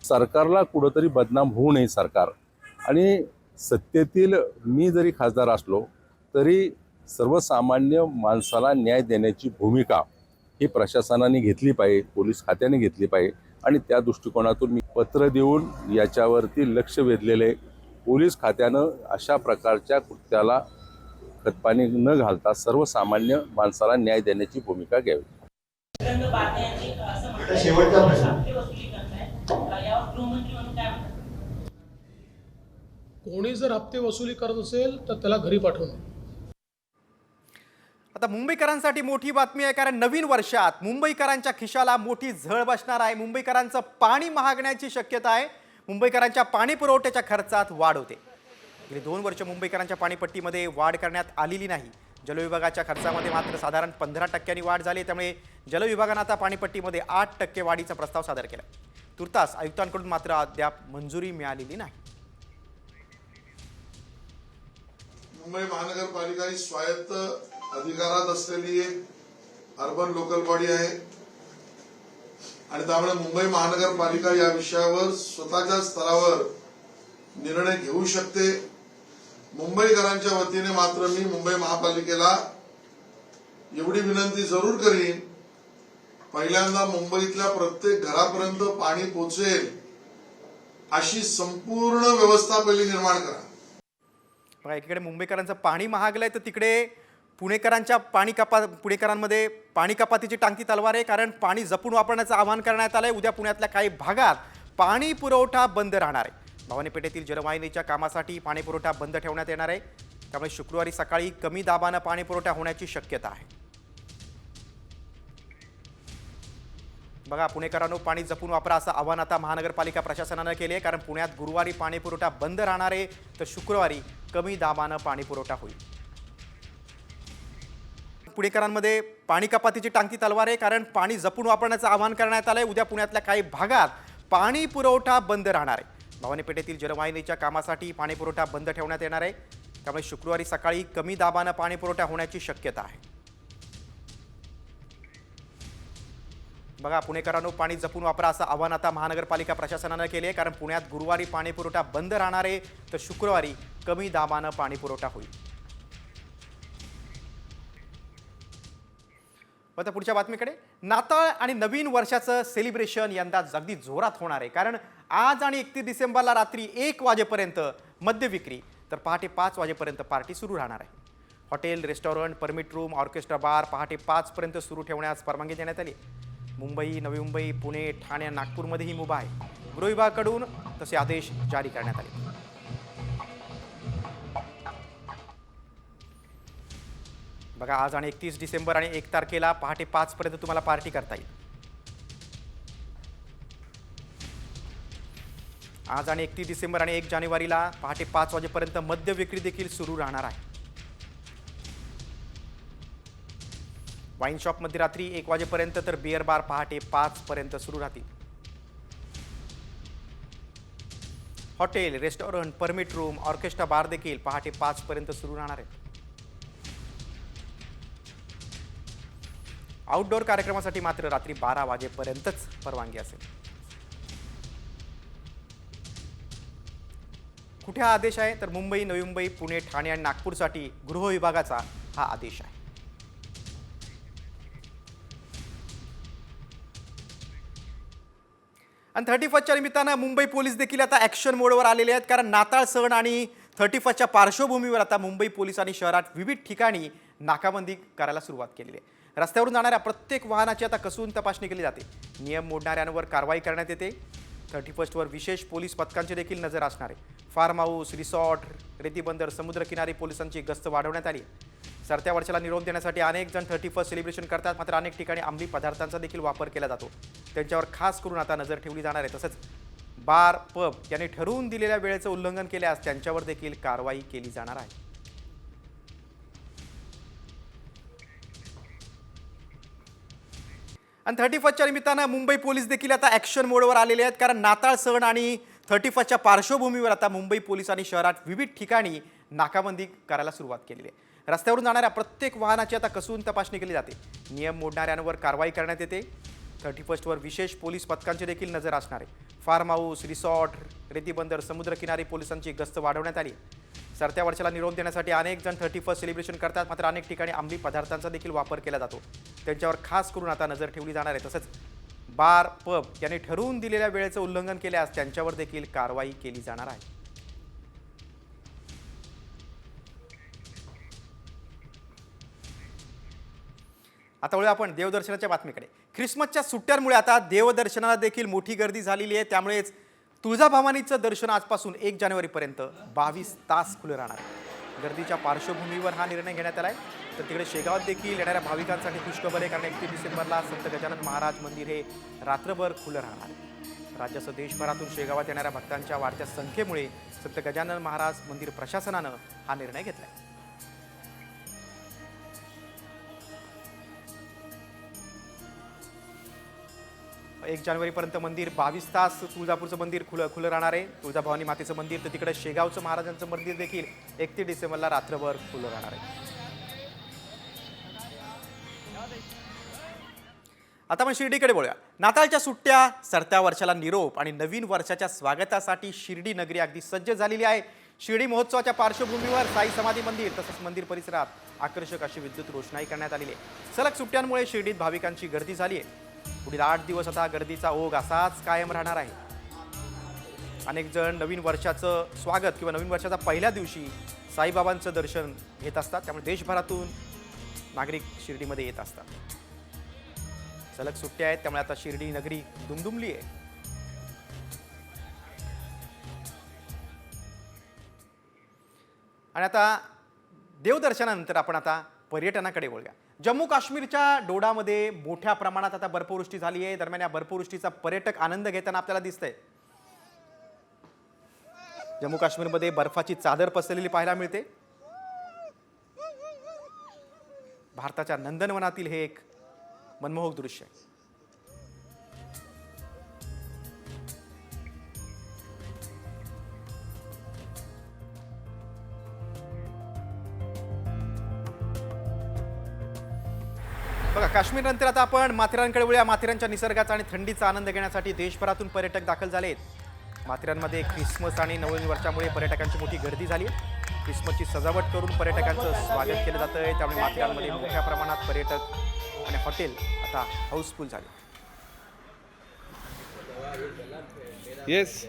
सरकारला कुठंतरी बदनाम होऊ नये सरकार आणि सत्तेतील मी जरी खासदार असलो तरी सर्वसामान्य माणसाला न्याय देण्याची भूमिका ही प्रशासनाने घेतली पाहिजे, पोलीस खात्याने घेतली पाहिजे आणि त्या दृष्टिकोनातून मी पत्र देऊन याच्यावरती लक्ष वेधलेले. पोलीस खात्यानं अशा प्रकारच्या कृत्याला खतपाणी न घालता सर्वसामान्य माणसाला न्याय देण्याची भूमिका घ्यावी. कोणी जर हप्ते वसुली करत असेल तर त्याला घरी पाठवून. आता मुंबईकरांसाठी मोठी बातमी आहे, कारण नवीन वर्षात मुंबईकरांच्या खिशाला मोठी झळ बसणार आहे. मुंबईकरांचं पाणी महागण्याची शक्यता आहे. मुंबईकरांच्या पाणी पुरवठ्याच्या खर्चात वाढ होते. गेली 2 वर्ष मुंबईकरांच्या पाणीपट्टीमध्ये वाढ करण्यात आलेली नाही. जलविभागाच्या खर्चामध्ये मात्र साधारण 15% वाढ झाली. त्यामुळे जलविभागानं आता पाणीपट्टीमध्ये 8% वाढीचा प्रस्ताव सादर केला. तुर्तास आयुक्तांकडून मात्र अद्याप मंजुरी मिळालेली नाही. मुंबई महानगरपालिका ही स्वायत्त अधिकारात असलेली एक अर्बन लोकल बॉडी आहे आणि त्यामुळे मुंबई महानगरपालिका या विषयावर स्वतःच्या स्तरावर निर्णय घेऊ शकते मुंबईकरांच्या वतीने मात्र मी मुंबई महापालिकेला एवढी विनंती जरूर करीन, पहिल्यांदा मुंबईतल्या प्रत्येक घरापर्यंत पाणी पोहोचेल अशी संपूर्ण व्यवस्था पहिली निर्माण करा. बघा, एकीकडे मुंबईकरांचं पाणी महागलंय तर तिकडे पुणेकरांमध्ये पाणी कपातीची टांगती तलवार आहे. कारण पाणी जपून वापरण्याचं आवाहन करण्यात आलंय. उद्या पुण्यातल्या काही भागात पाणी पुरवठा बंद राहणार आहे. भवानी पेठेतील जलवाहिनीच्या कामासाठी पाणी पुरवठा बंद ठेवण्यात येणार आहे. त्यामुळे शुक्रवारी सकाळी कमी दाबानं पाणी पुरवठा होण्याची शक्यता आहे. बघा, पुणेकरांनो, पाणी जपून वापरा असं आवाहन आता महानगरपालिका प्रशासनानं केले आहे. कारण पुण्यात गुरुवारी पाणी पुरवठा बंद राहणार आहे तर शुक्रवारी कमी दाबानं पाणी पुरवठा होईल. पुणेकरांमध्ये पाणी कपातीची टांगती तलवार आहे. कारण पाणी जपून वापरण्याचं आवाहन करण्यात आलंय. उद्या पुण्यातल्या काही भागात पाणी पुरवठा बंद राहणार आहे. भवानी पेठेतील जलवाहिनीच्या कामासाठी पाणी पुरवठा बंद ठेवण्यात येणार आहे. त्यामुळे शुक्रवारी सकाळी कमी दाबानं पाणी पुरवठा होण्याची शक्यता आहे. बघा, पुणेकरांनो, पाणी जपून वापरा असं आवाहन आता महानगरपालिका प्रशासनानं केले आहे. कारण पुण्यात गुरुवारी पाणी पुरवठा बंद राहणार आहे तर शुक्रवारी कमी दाबानं पाणी पुरवठा होईल. आता पुढच्या बातमीकडे. नाताळ आणि नवीन वर्षाचं सेलिब्रेशन यंदा अगदी जोरात होणार आहे. कारण आज आणि 31 डिसेंबरला रात्री 1 वाजेपर्यंत मद्य विक्री तर पहाटे 5 वाजेपर्यंत पार्टी सुरू राहणार आहे. Hotel, restaurant, permit room, orchestra bar पहाटे 5 पर्यंत सुरू ठेवण्यास परवानगी देण्यात आली. मुंबई, नवी मुंबई, पुणे, ठाणे आणि नागपूरमध्ये ही मुभा आहे. गृह विभागाकडून तसे आदेश जारी करण्यात आले. बघा, आज आणि 31 डिसेंबर आणि 1 तारखेला पहाटे 5 पर्यंत तुम्हाला पार्टी करता येईल. आज आणि 31 डिसेंबर आणि 1 जानेवारीला पहाटे 5 वाजेपर्यंत मद्य विक्री देखील सुरू राहणार आहे. वाईन शॉप मध्यरात्री 1 वाजेपर्यंत तर बिअर बार पहाटे 5 पर्यंत सुरू राहतील. Hotel, restaurant, permit room, orchestra bar देखील पहाटे 5 पर्यंत सुरू राहणार आहेत. आउटडोअर कार्यक्रमासाठी मात्र रात्री 12 वाजेपर्यंतच परवानगी असेल. कुठे हा आदेश आहे तर मुंबई, नवी मुंबई, पुणे, ठाणे आणि नागपूरसाठी गृह विभागाचा हा आदेश आहे. आणि 31च्या निमित्तानं मुंबई पोलीस देखील आता ॲक्शन मोडवर आलेले आहेत. कारण नाताळ सण आणि 31च्या पार्श्वभूमीवर आता मुंबई पोलिसांनी शहरात विविध ठिकाणी नाकाबंदी करायला सुरुवात केलेली आहे. रस्त्यावरून जाणाऱ्या प्रत्येक वाहनाची आता कसून तपासणी केली जाते. नियम मोडणाऱ्यांवर कारवाई करण्यात येते. 31वर विशेष पोलीस पथकांची देखील नजर असणार आहे. फार्म हाऊस, रिसॉर्ट, रेतीबंदर, समुद्रकिनारी पोलिसांची गस्त वाढवण्यात आली. सरत्या वर्षाला निरोप देण्यासाठी अनेक जण 31 सेलिब्रेशन करतात. मात्र अनेक ठिकाणी अंमली पदार्थांचा देखील वापर केला जातो. त्यांच्यावर खास करून आता नजर ठेवली जाणार आहे. तसंच बार, पब यांनी ठरवून दिलेल्या वेळेचं उल्लंघन केल्यास त्यांच्यावर देखील कारवाई केली जाणार आहे. आणि 31च्या निमित्तानं मुंबई पोलीस देखील आता ॲक्शन मोडवर आलेले आहेत. कारण नाताळ सण आणि 31च्या पार्श्वभूमीवर आता मुंबई पोलिसांनी शहरात विविध ठिकाणी नाकाबंदी करायला सुरुवात केलेली आहे. रस्त्यावरून जाणाऱ्या प्रत्येक वाहनाची आता कसून तपासणी केली जाते. नियम मोडणाऱ्यांवर कारवाई करण्यात येते. 31वर विशेष पोलीस पथकांची देखील नजर असणार आहे. फार्म हाऊस, रिसॉर्ट, रेतीबंदर, समुद्रकिनारी पोलिसांची गस्त वाढवण्यात आली. सरत्या वर्षाला निरोप देण्यासाठी अनेक जण 31 सेलिब्रेशन करतात. मात्र अनेक ठिकाणी अंमली पदार्थांचा देखील वापर केला जातो. त्यांच्यावर खास करून आता नजर ठेवली जाणार आहे. तसंच बार, पब यांनी ठरवून दिलेल्या वेळेचं उल्लंघन केल्यास त्यांच्यावर देखील कारवाई केली जाणार आहे. आता वळूया आपण देवदर्शनाच्या बातमीकडे. ख्रिसमसच्या सुट्ट्यांमुळे आता देवदर्शनाला देखील मोठी गर्दी झालेली आहे. त्यामुळेच तुळजाभवानीचं दर्शन आजपासून 1 जानेवारीपर्यंत 22 तास खुलं राहणार आहे. गर्दीच्या पार्श्वभूमीवर हा निर्णय घेण्यात आला आहे. तर तिकडे शेगावात देखील येणाऱ्या भाविकांसाठी खुशखबर आहे. कारण 31 डिसेंबरला संत गजानन महाराज मंदिर हे रात्रभर खुलं राहणार आहे. राज्यासह देशभरातून शेगावात येणाऱ्या भक्तांच्या वाढत्या संख्येमुळे संत गजानन महाराज मंदिर प्रशासनानं हा निर्णय घेतला आहे. 1 जानेवारीपर्यंत मंदिर 22 तास तुळजापूरचं मंदिर खुलं राहणार आहे. तुळजाभवानी मातेचं मंदिर तर तिकडे शेगावचं महाराजांचं मंदिर देखील 31 डिसेंबरला रात्रभर खुलं राहणार आहे. आता आपण शिर्डीकडे बोलूया. नाताळच्या सुट्ट्या, सरत्या वर्षाला निरोप आणि नवीन वर्षाच्या स्वागतासाठी शिर्डी नगरी अगदी सज्ज झालेली आहे. शिर्डी महोत्सवाच्या पार्श्वभूमीवर साई समाधी मंदिर तसंच मंदिर परिसरात आकर्षक अशी विद्युत रोषणाई करण्यात आलेली आहे. सलग सुट्ट्यांमुळे शिर्डीत भाविकांची गर्दी झाली आहे. पुढील 8 दिवस आता गर्दीचा ओघ असाच कायम राहणार आहे. अनेक जण नवीन वर्षाचं स्वागत किंवा नवीन वर्षाच्या पहिल्या दिवशी साईबाबांचं दर्शन घेत असतात. त्यामुळे देशभरातून नागरिक शिर्डीमध्ये येत असतात. सलग सुट्ट्या आहेत त्यामुळे आता शिर्डी नगरी दुमदुमली आहे. आणि आता देवदर्शनानंतर आपण आता पर्यटनाकडे वळूया. जम्मू काश्मीरच्या डोडामध्ये मोठ्या प्रमाणात आता बर्फवृष्टी झाली आहे. दरम्यान या बर्फवृष्टीचा पर्यटक आनंद घेताना आपल्याला दिसतंय. जम्मू काश्मीरमध्ये बर्फाची चादर पसरलेली पाहायला मिळते. भारताच्या नंदनवनातील हे एक मनमोहक दृश्य आहे. बघा, काश्मीर नंतर आता आपण माथेरानकडे वळूया. माथेरानच्या निसर्गाचा आणि थंडीचा आनंद घेण्यासाठी देशभरातून पर्यटक दाखल झाले आहेत. माथेरानमध्ये ख्रिसमस आणि नवीन वर्षामुळे पर्यटकांची मोठी गर्दी झाली आहे. ख्रिसमसची सजावट करून पर्यटकांचं स्वागत केलं जातं आहे. त्यामुळे माथेरानमध्ये मोठ्या प्रमाणात पर्यटक आणि हॉटेल आता हाऊसफुल झाले. येस.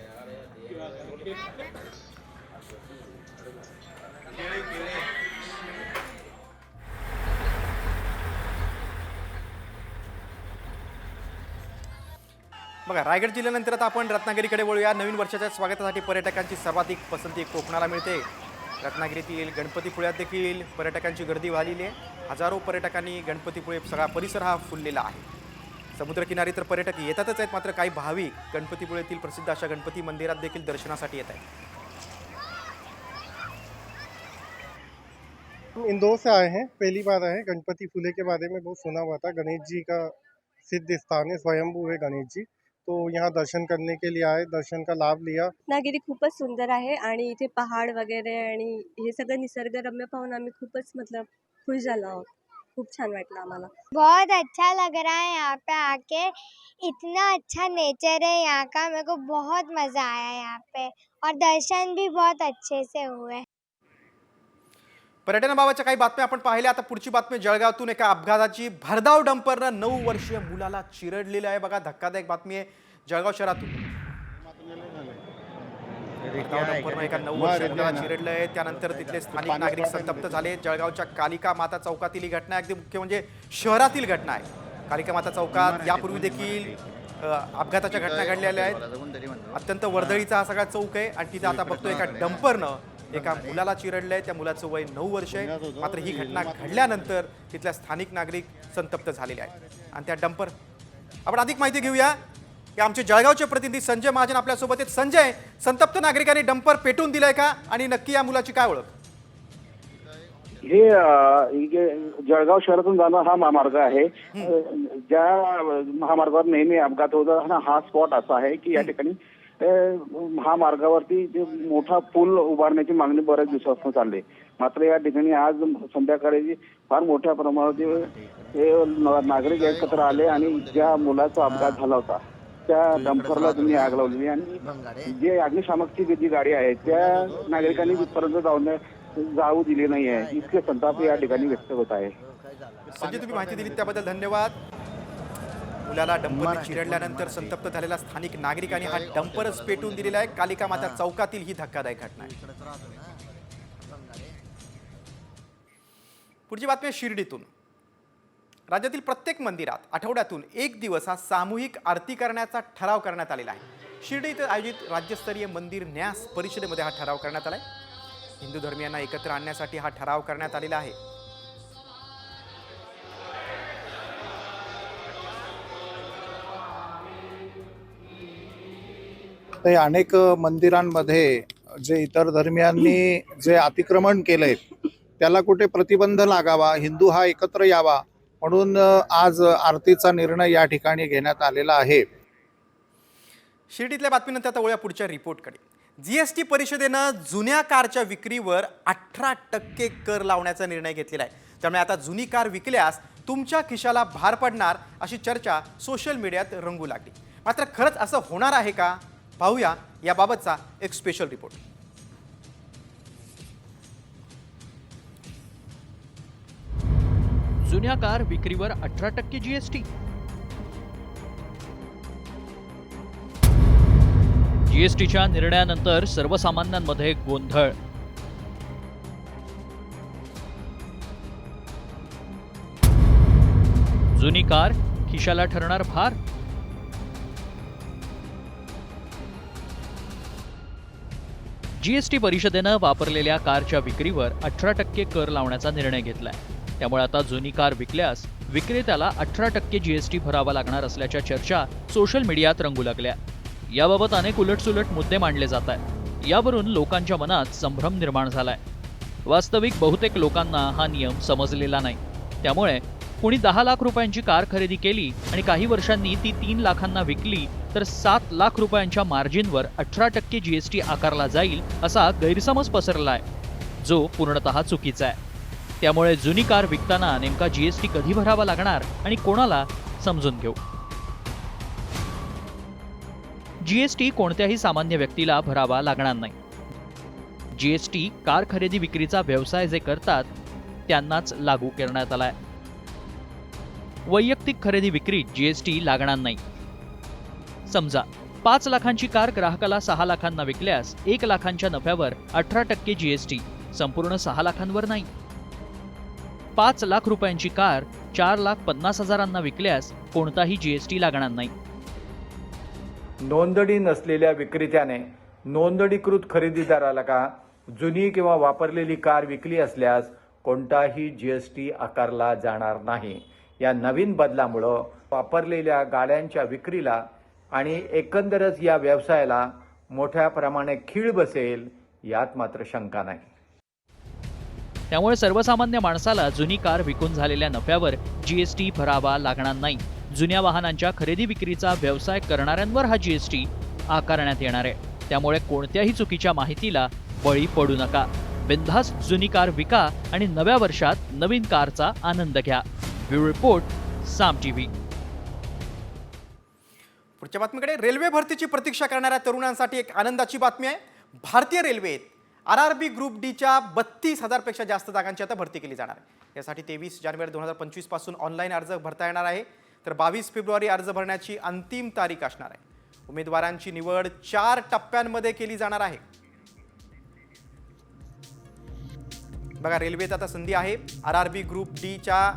बघा, रायगड जिल्ह्यानंतर आता आपण रत्नागिरीकडे वळूया. नवीन वर्षाच्या स्वागतासाठी पर्यटकांची सर्वाधिक पसंती कोकणाला मिळते. रत्नागिरीतील गणपतीपुळ्यात देखील पर्यटकांची गर्दी वाढलेली आहे. हजारो पर्यटकांनी गणपतीपुळे सगळा परिसर हा फुललेला आहे. समुद्रकिनारी तर पर्यटक येतातच आहेत, मात्र काही भाविक गणपतीपुळेतील प्रसिद्ध अशा गणपती मंदिरात देखील दर्शनासाठी येत आहेत. हम इंदौर से आए हैं, पहली बार आए हैं. गणपतीपुले के बारे में बहुत सुना हुआ था. गणेश जी का सिद्ध स्थान है, स्वयंभू है गणेश जी. तो यहाँ दर्शन करने के लिए आए, दर्शन का लाभ लिया. रत्नागिरी खूपच सुंदर आहे आणि इथे पहाड वगैरे आणि हे सगळं निसर्गरम्य पाहून आम्ही खूपच मतलब खुश झालो आहोत. खूप छान वाटलं आम्हाला. बहुत अच्छा लग रहा है यहाँ पे आके. इतना अच्छा नेचर है यहाँ का, मेरे को बहुत मजा आया यहाँ पे और दर्शन भी बहुत अच्छे से हुए. पर्यटनाबाबतच्या काही बातम्या आपण पाहिल्या. आता पुढची बातमी जळगावतून. एका अपघाताची भरधाव डंपरनं 9 वर्षीय मुलाला चिरडलेलं आहे. बघा, धक्कादायक बातमी आहे जळगाव शहरातून. भरधाव डंपरनं एका 9 वर्षीय मुलाला चिरडलं आहे. त्यानंतर तिथले स्थानिक नागरिक संतप्त झाले. जळगावच्या कालिका माता चौकातील ही घटना अगदी मुख्य म्हणजे शहरातील घटना आहे. कालिका माता चौकात यापूर्वी देखील अपघाताच्या घटना घडलेल्या आहेत. अत्यंत वर्दळीचा हा सगळा चौक आहे आणि तिथे आता बघतो एका डंपरनं एका मुलाला चिरडलंय. त्या मुलाचं वय 9 वर्ष आहे. मात्र ही घटना घडल्यानंतर तिथल्या स्थानिक नागरिक संतप्त झालेले आहेत. आणि त्या डंपर आपण अधिक माहिती घेऊया की आमचे जळगावचे प्रतिनिधी संजय महाजन आपल्यासोबत आहेत. संजय, संतप्त नागरिकांनी डंपर पेटून दिलंय का आणि नक्की या मुलाची काय ओळख? हे जळगाव शहरातून जाणं हा महामार्ग आहे. ज्या महामार्गावर नेहमी अपघात होता हा स्पॉट असा आहे की या ठिकाणी महामार्गावरती जे मोठा पूल उभारण्याची मागणी बऱ्याच दिवसापासून चालली. मात्र या ठिकाणी आज संध्याकाळी फार मोठ्या प्रमाणात नागरिक एकत्र आले आणि ज्या मुलाचा अपघात झाला होता त्या डंपरला त्यांनी आग लावली आणि जे अग्निशामकची जी गाडी आहे त्या नागरिकांनी तिथपर्यंत जाऊ दिली नाही आहे. इतके संताप या ठिकाणी व्यक्त होत आहे. संजय, तुम्ही माहिती दिली त्याबद्दल धन्यवाद. मुलाला डंपर चिरडल्यानंतर संतप्त झालेला स्थानिक नागरिकांनी हा डंपरच पेटून दिलेला आहे. कालिका माता चौकातील ही धक्कादायक घटना आहे. पुढची बातमी आहे शिर्डीतून. राज्यातील प्रत्येक मंदिरात आठवड्यातून 1 दिवस हा सामूहिक आरती करण्याचा ठराव करण्यात आलेला आहे. शिर्डी इथं आयोजित राज्यस्तरीय मंदिर न्यास परिषदेमध्ये हा ठराव करण्यात आला आहे. हिंदू धर्मियांना एकत्र आणण्यासाठी हा ठराव करण्यात आलेला आहे. अनेक मंदिरांमध्ये जे इतर धर्मियांनी जे अतिक्रमण केलंय त्याला कुठे प्रतिबंध लागावा, हिंदू हा एकत्र यावा म्हणून आज आरतीचा निर्णय या ठिकाणी घेण्यात आलेला आहे. शिर्डीतल्या बातमीनंतर आता वळूया पुढच्या रिपोर्टकडे. जीएसटी परिषदेनं जुन्या कारच्या विक्रीवर 18% कर लावण्याचा निर्णय घेतलेला आहे. त्यामुळे आता जुनी कार विकल्यास तुमच्या खिशाला भार पडणार अशी चर्चा सोशल मीडियात रंगू लागली. मात्र खरंच असं होणार आहे का? पाहूया याबाबतचा एक स्पेशल रिपोर्ट. जुन्या कार विक्रीवर 18% जीएसटी. जीएसटीच्या निर्णयानंतर सर्वसामान्यांमध्ये गोंधळ. जुनी कार खिशाला ठरणार भार. जीएसटी परिषदेनं वापरलेल्या कारच्या विक्रीवर 18% कर लावण्याचा निर्णय घेतलाय. त्यामुळे आता जुनी कार विकल्यास विक्रेत्याला 18% जीएसटी भरावा लागणार असल्याच्या चर्चा सोशल मीडियात रंगू लागल्या. याबाबत अनेक उलटसुलट मुद्दे मांडले जात आहेत. यावरून लोकांच्या मनात संभ्रम निर्माण झालाय. वास्तविक बहुतेक लोकांना हा नियम समजलेला नाही. त्यामुळे कुणी 10 लाख रुपयांची कार खरेदी केली आणि काही वर्षांनी ती 3 लाखांना विकली तर 7 लाख रुपयांच्या मार्जिनवर 18% जीएसटी आकारला जाईल असा गैरसमज पसरलाय, जो पूर्णतः चुकीचा आहे. त्यामुळे जुनी कार विकताना नेमका जीएसटी कधी भरावा लागणार आणि कोणाला, समजून घेऊ. जीएसटी कोणत्याही सामान्य व्यक्तीला भरावा लागणार नाही. जीएसटी कार खरेदी विक्रीचा व्यवसाय जे करतात त्यांनाच लागू करण्यात आलाय. वैयक्तिक खरेदी विक्रीत जीएसटी लागणार नाही. समजा 5 लाखांची कार ग्राहकाला 6 लाखांना विकल्यास 1 लाखांच्या नफ्यावर 18% जीएसटी, संपूर्ण 6 लाखांवर नाही. 5 लाख रुपयांची कार 4,50,000 विकल्यास कोणताही जीएसटी लागणार नाही. नोंदणी नसलेल्या विक्रेत्याने नोंदणीकृत खरेदीदाराला का जुनी किंवा वापरलेली कार विकली असल्यास कोणताही जीएसटी आकारला जाणार नाही. या नवीन बदलामुळं वापरलेल्या गाड्यांच्या विक्रीला आणि एकंदरच या व्यवसायाला मोठ्या प्रमाणे खीळ बसेल यात मात्र शंका नाही. त्यामुळे सर्वसामान्य माणसाला जुनी कार विकून झालेल्या नफ्यावर जीएसटी भरावा लागणार नाही. जुन्या वाहनांच्या खरेदी विक्रीचा व्यवसाय करणाऱ्यांवर हा जीएसटी आकारण्यात येणार आहे. त्यामुळे कोणत्याही चुकीच्या माहितीला बळी पडू नका. बिनधास्त जुनी कार विका आणि नव्या वर्षात नवीन कारचा आनंद घ्या. ब्युरो रिपोर्ट, साम टीव्ही. पुढच्या बातमीकडे. रेल्वे भरतीची प्रतीक्षा करणाऱ्या तरुणांसाठी एक आनंदाची बातमी आहे. भारतीय रेल्वेत RRB ग्रुप डीच्या 32,000 पेक्षा जास्त जागांची आता भरती केली जाणार आहे. यासाठी 23 जानेवारी 2025 पासून ऑनलाईन अर्ज भरता येणार आहे. तर 22 फेब्रुवारी अर्ज भरण्याची अंतिम तारीख असणार आहे. उमेदवारांची निवड 4 टप्प्यांमध्ये केली जाणार आहे. बघा, रेल्वेत आता संधी आहे. RRB ग्रुप डीच्या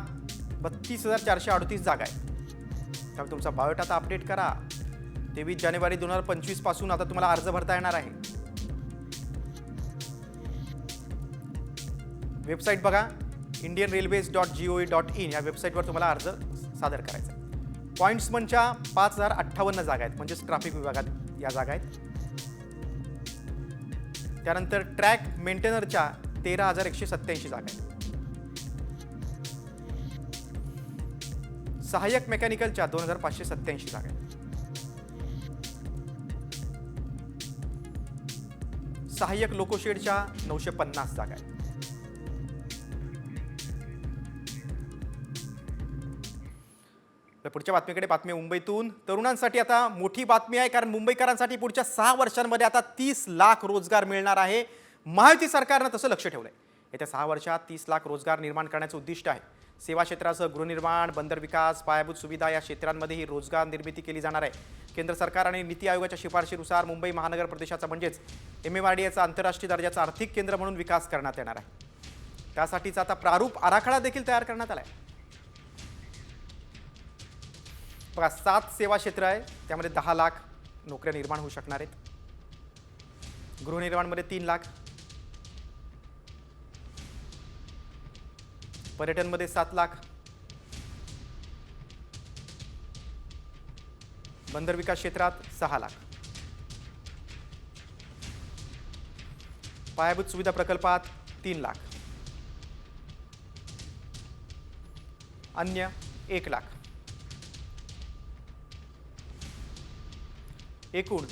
32,438 जागा आहेत. त्यामुळे तुमचा बायोडाटा अपडेट करा. 23 जानेवारी 2025 पासून आता तुम्हाला अर्ज भरता येणार आहे. वेबसाईट बघा, indianrailways.gov.in या वेबसाईटवर तुम्हाला अर्ज सादर करायचा आहे. पॉईंट्समनच्या 5,058 जागा आहेत, म्हणजेच ट्रॅफिक विभागात या जागा आहेत. त्यानंतर ट्रॅक मेंटेनरच्या 13,187 जागा आहेत. सहाय्यक मेकॅनिकलच्या 2,587 जागा आहेत. सहाय्यक लोकोशेडच्या 950 जागा आहेत. पुढच्या बातमीकडे. बातमी मुंबईतून. तरुणांसाठी आता मोठी बातमी आहे, कारण मुंबईकरांसाठी पुढच्या 6 वर्षांमध्ये आता 30 लाख रोजगार मिळणार आहे. महायुती सरकारनं तसं लक्ष ठेवलंय. येत्या 6 वर्षात 30 लाख रोजगार निर्माण करण्याचं उद्दिष्ट आहे. सेवा क्षेत्रासह गृहनिर्माण, बंदर विकास, पायाभूत सुविधा या क्षेत्रांमध्येही रोजगार निर्मिती केली जाणार आहे. केंद्र सरकार आणि नीती आयोगाच्या शिफारशीनुसार मुंबई महानगर प्रदेशाचा म्हणजेच MMRDAचा आंतरराष्ट्रीय दर्जाचा आर्थिक केंद्र म्हणून विकास करण्यात येणार आहे. त्यासाठीचा आता प्रारूप आराखडा देखील तयार करण्यात आला आहे. बघा, 7 सेवा क्षेत्र आहे, त्यामध्ये 10 लाख नोकऱ्या निर्माण होऊ शकणार आहेत. गृहनिर्माणमध्ये 3 लाख, पर्यटनमध्ये 7 लाख, बंदर विकास क्षेत्रात 6 लाख, पायाभूत सुविधा प्रकल्पात 3 लाख, अन्य 1 लाख. एकूण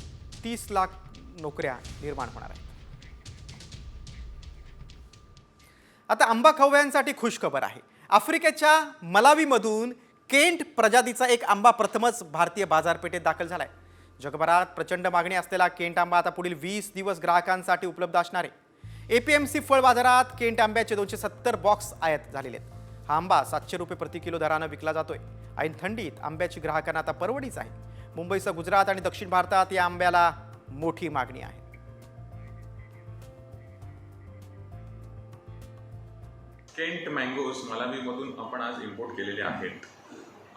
30 लाख नोकऱ्या निर्माण होणार आहेत. आता आंबा खवय्यांसाठी खुश खबर आहे. आफ्रिकेच्या मलावीमधून केंट प्रजातीचा एक आंबा प्रथमच भारतीय बाजारपेठेत दाखल झालाय. जगभरात प्रचंड मागणी असलेला केंट आंबा आता पुढील 20 दिवस ग्राहकांसाठी उपलब्ध असणार आहे. एपीएमसी फळ बाजारात केंट आंब्याचे 270 बॉक्स आयात झालेले आहेत. हा आंबा 700 रुपये प्रति किलो दरानं विकला जातोय. ऐन थंडीत आंब्याची ग्राहकांना आता परवडीच आहे. मुंबईसह गुजरात आणि दक्षिण भारतात या आंब्याला मोठी मागणी आहे. केंट मँगोज मलावीमधून आपण आज इम्पोर्ट केलेले आहेत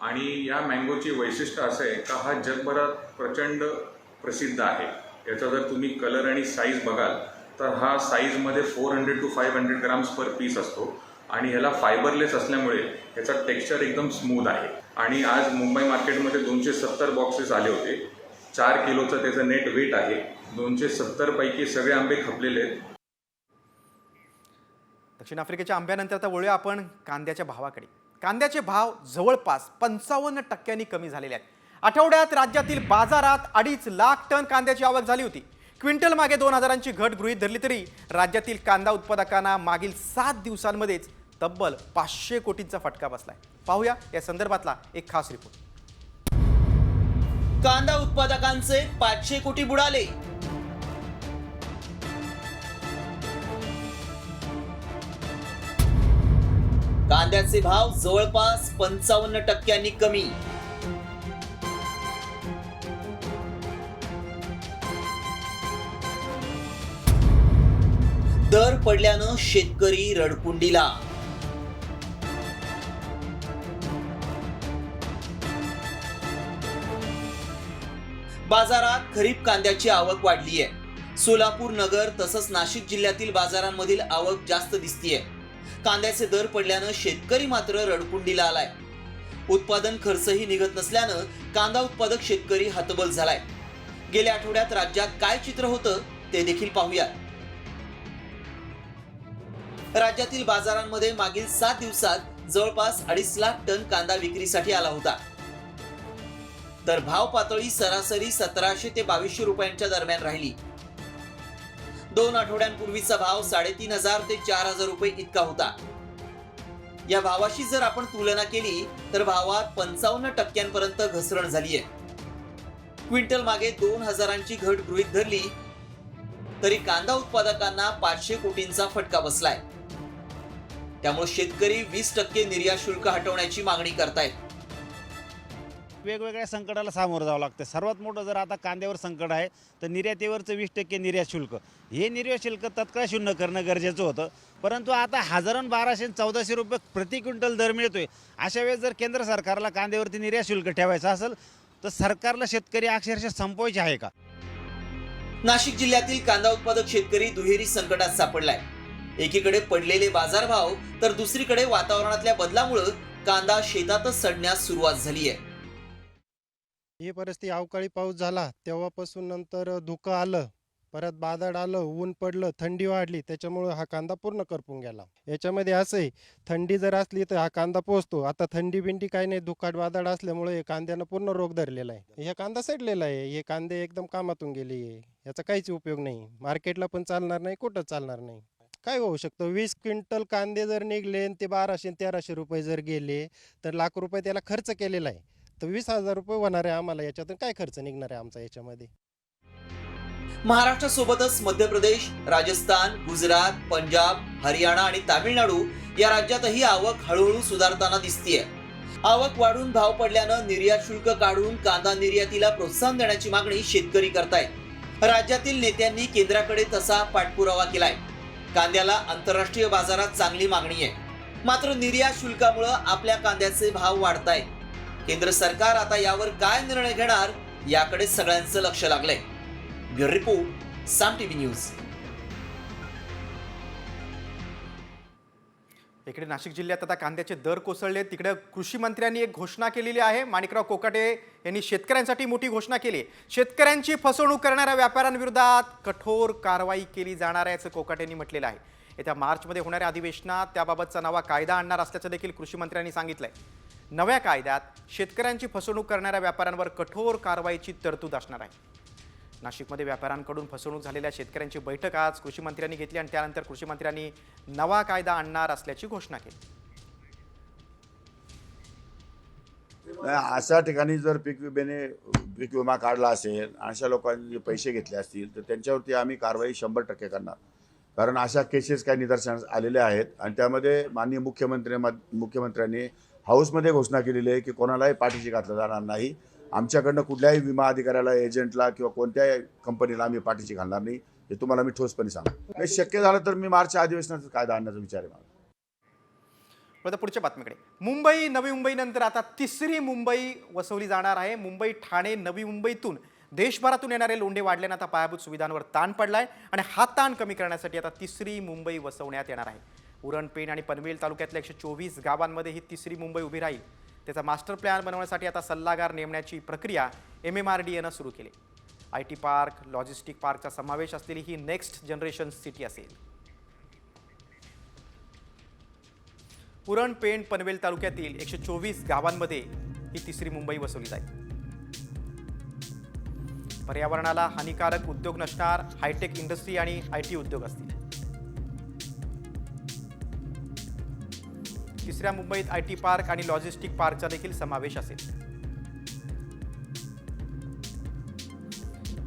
आणि या मँगोची वैशिष्ट्य असं आहे का हा जगभरात प्रचंड प्रसिद्ध आहे. याचा जर तुम्ही कलर आणि साईज बघाल तर हा साईजमध्ये 400 to 500 ग्राम्स पर पीस असतो आणि ह्याला फायबरलेस असल्यामुळे याचा टेक्स्चर एकदम स्मूथ आहे. आणि आज मुंबई मार्केटमध्ये 270 बॉक्सेस आले होते. 4 किलोचं त्याचं नेट वेट आहे. 270 पैकी सगळे आंबे खपलेले आहेत. दक्षिण आफ्रिकेच्या आंब्यानंतर आता वळूया आपण कांद्याच्या भावाकडे. कांद्याचे भाव जवळपास 55% कमी झालेले आहेत. आठवड्यात राज्यातील बाजारात 2.5 लाख टन कांद्याची आवक झाली होती. क्विंटल मागे 2,000ची घट गृहीत धरली तरी राज्यातील कांदा उत्पादकांना मागील 7 दिवसांमध्येच तब्बल 500 कोटींचा फटका बसलाय. पाहूया या संदर्भातला एक खास रिपोर्ट. कांदा उत्पादकांचे 500 कोटी बुडाले. कांद्याचे भाव जवळपास 55% कमी. दर पडल्यानं शेतकरी रडकुंडीला. बाजारात खरीप कांद्याची आवक वाढली आहे. सोलापूर, नगर तसंच नाशिक जिल्ह्यातील बाजारांमधील आवक जास्त दिसतीये. कांद्याचे दर पडल्यानं शेतकरी मात्र रडकुंडीला आलाय. उत्पादन खर्चही निघत नसल्यानं कांदा उत्पादक शेतकरी हतबल झालाय. गेल्या आठवड्यात राज्यात काय चित्र होतं ते देखील पाहूया. राज्यातील बाजारांमध्ये मागील 7 दिवसात जवळपास 2.5 लाख टन कांदा विक्रीसाठी आला होता. तर भाव पातळी सरासरी 1700 ते 2200 रुपयांच्या दरम्यान राहिली. 2 आठवड्यांपूर्वीचा भाव 3500 ते 4000 रुपये इतका होता. या भावाशी जर आपण तुलना केली तर भावात 55% पर्यंत घसरण झाली आहे. क्विंटल मागे 2000ची घट गृहीत धरली तरी कांदा उत्पादकांना 500 कोटींचा फटका बसलाय. त्यामुळे शेतकरी 20% निर्यात शुल्क हटवण्याची मागणी करतायत. वेगवेगळ्या संकटाला सामोरं जावं लागतं. सर्वात मोठं जर आता कांद्यावर संकट आहे तर निर्यातीवरचं 20% निर्यात शुल्क, हे निर्यात शुल्क तत्काळ शून्य करणं गरजेचं होतं. परंतु आता 1000, 1200, 1400 रुपये प्रति क्विंटल दर मिळतोय. अशा वेळेस जर केंद्र सरकारला कांद्यावरती निर्यात शुल्क ठेवायचं असेल तर सरकारला शेतकरी अक्षरशः संपवायचे आहे का? नाशिक जिल्ह्यातील कांदा उत्पादक शेतकरी दुहेरी संकटात सापडलाय. एकीकडे पडलेले बाजारभाव तर दुसरीकडे वातावरणातल्या बदलामुळे कांदा शेतातच सडण्यास सुरुवात झाली आहे. ही परिस्थिती अवकाळी पाऊस झाला तेव्हापासून नंतर धुकं आलं, परत बादळ आलं, ऊन पडलं, थंडी वाढली, त्याच्यामुळे हा कांदा पूर्ण करपून गेला. याच्यामध्ये असं आहे, थंडी जर असली तर हा कांदा पोचतो. आता थंडी बिंडी काही नाही, धुकाट वादळ असल्यामुळे हे कांद्यानं पूर्ण रोग धरलेला आहे. हे कांदा सडलेला आहे. हे कांदे एकदम कामातून गेले. याचा काहीच उपयोग नाही. मार्केटला पण चालणार नाही, कुठं चालणार नाही. काय होऊ शकतं, 20 क्विंटल कांदे जर निघले आणि ते 1200-1300 रुपये जर गेले तर लाख रुपये त्याला खर्च केलेला आहे. तर 20,000 रुपये होणार आहे आम्हाला. याच्यातून काय खर्च निघणार आहे आमचा याच्यामध्ये? महाराष्ट्रासोबतच मध्य प्रदेश, राजस्थान, गुजरात, पंजाब, हरियाणा आणि तामिळनाडू या राज्यातही आवक हळूहळू सुधारताना दिसतीये. आवक वाढून भाव पडल्यानं निर्यात शुल्क काढून कांदा निर्यातीला प्रोत्साहन देण्याची मागणी शेतकरी करतायत. राज्यातील नेत्यांनी केंद्राकडे तसा पाठपुरावा केलाय. कांद्याला आंतरराष्ट्रीय बाजारात चांगली मागणी आहे. मात्र निर्यात शुल्कामुळे आपल्या कांद्याचे भाव वाढतायत. केंद्र सरकार आता यावर काय निर्णय घेणार याकडे सगळ्यांचं लक्ष लागलंय. ब्युरो रिपोर्ट, साम टीव्ही न्यूज. इकडे नाशिक जिल्ह्यात आता कांद्याचे दर कोसळले. तिकडे कृषी मंत्र्यांनी एक घोषणा केलेली आहे. माणिकराव कोकाटे यांनी शेतकऱ्यांसाठी मोठी घोषणा केली आहे. शेतकऱ्यांची फसवणूक करणाऱ्या व्यापाऱ्यांविरोधात कठोर कारवाई केली जाणार आहे असं कोकाटेंनी म्हटलेलं आहे. येत्या मार्चमध्ये होणाऱ्या अधिवेशनात त्याबाबतचा नवा कायदा आणणार असल्याचं देखील कृषी मंत्र्यांनी सांगितलंय. नव्या कायद्यात शेतकऱ्यांची फसवणूक करणाऱ्या व्यापाऱ्यांवर कठोर कारवाईची तरतूद असणार आहे. नाशिकमध्ये व्यापाऱ्यांकडून फसवणूक झालेल्या शेतकऱ्यांची बैठक आज कृषी मंत्र्यांनी घेतली आणि त्यानंतर कृषी मंत्र्यांनी नवा कायदा आणणार असल्याची घोषणा केली. अशा ठिकाणी जर पीक विमा काढला असेल, अशा लोकांनी पैसे घेतले असतील तर त्यांच्यावरती आम्ही कारवाई 100% करणार. कारण अशा केसेस काही निदर्शनास आलेल्या आहेत आणि त्यामध्ये माननीय मुख्यमंत्र्यांनी हाऊसमध्ये घोषणा केलेली आहे की कोणालाही पाठीशी घातलं जाणार नाही. आमच्याकडनं कुठल्याही विमा अधिकाऱ्याला, एजंटला किंवा कोणत्याही कंपनीला आम्ही पाठीशी घालणार नाही, हे तुम्हाला मी ठोसपणे सांगतो. नाही शक्य झालं तर मी मार्च अधिवेशनाचा कायदा आणण्याचा विचार आहे मला. आता पुढच्या बातमीकडे. मुंबई, नवी मुंबईनंतर आता तिसरी मुंबई वसवली जाणार आहे. मुंबई, ठाणे, नवी मुंबईतून देशभरातून येणारे लोंढे वाढल्यानं आता पायाभूत सुविधांवर ताण पडलाय आणि हा ताण कमी करण्यासाठी आता तिसरी मुंबई वसवण्यात येणार आहे. उरण, पेण आणि पनवेल तालुक्यातल्या 124 गावांमध्ये ही तिसरी मुंबई उभी राहील. त्याचा मास्टर प्लॅन बनवण्यासाठी आता सल्लागार नेमण्याची प्रक्रिया MMRDAनं सुरू केली. IT पार्क, लॉजिस्टिक पार्कचा समावेश असलेली ही नेक्स्ट जनरेशन सिटी असेल. उरण, पेण, पनवेल तालुक्यातील 124 गावांमध्ये ही तिसरी मुंबई वसवली जाईल. पर्यावरणाला हानिकारक उद्योग नसणार, हायटेक इंडस्ट्री आणि IT उद्योग असतील. तिसऱ्या मुंबईत IT पार्क आणि लॉजिस्टिक पार्कचा देखील समावेश असेल.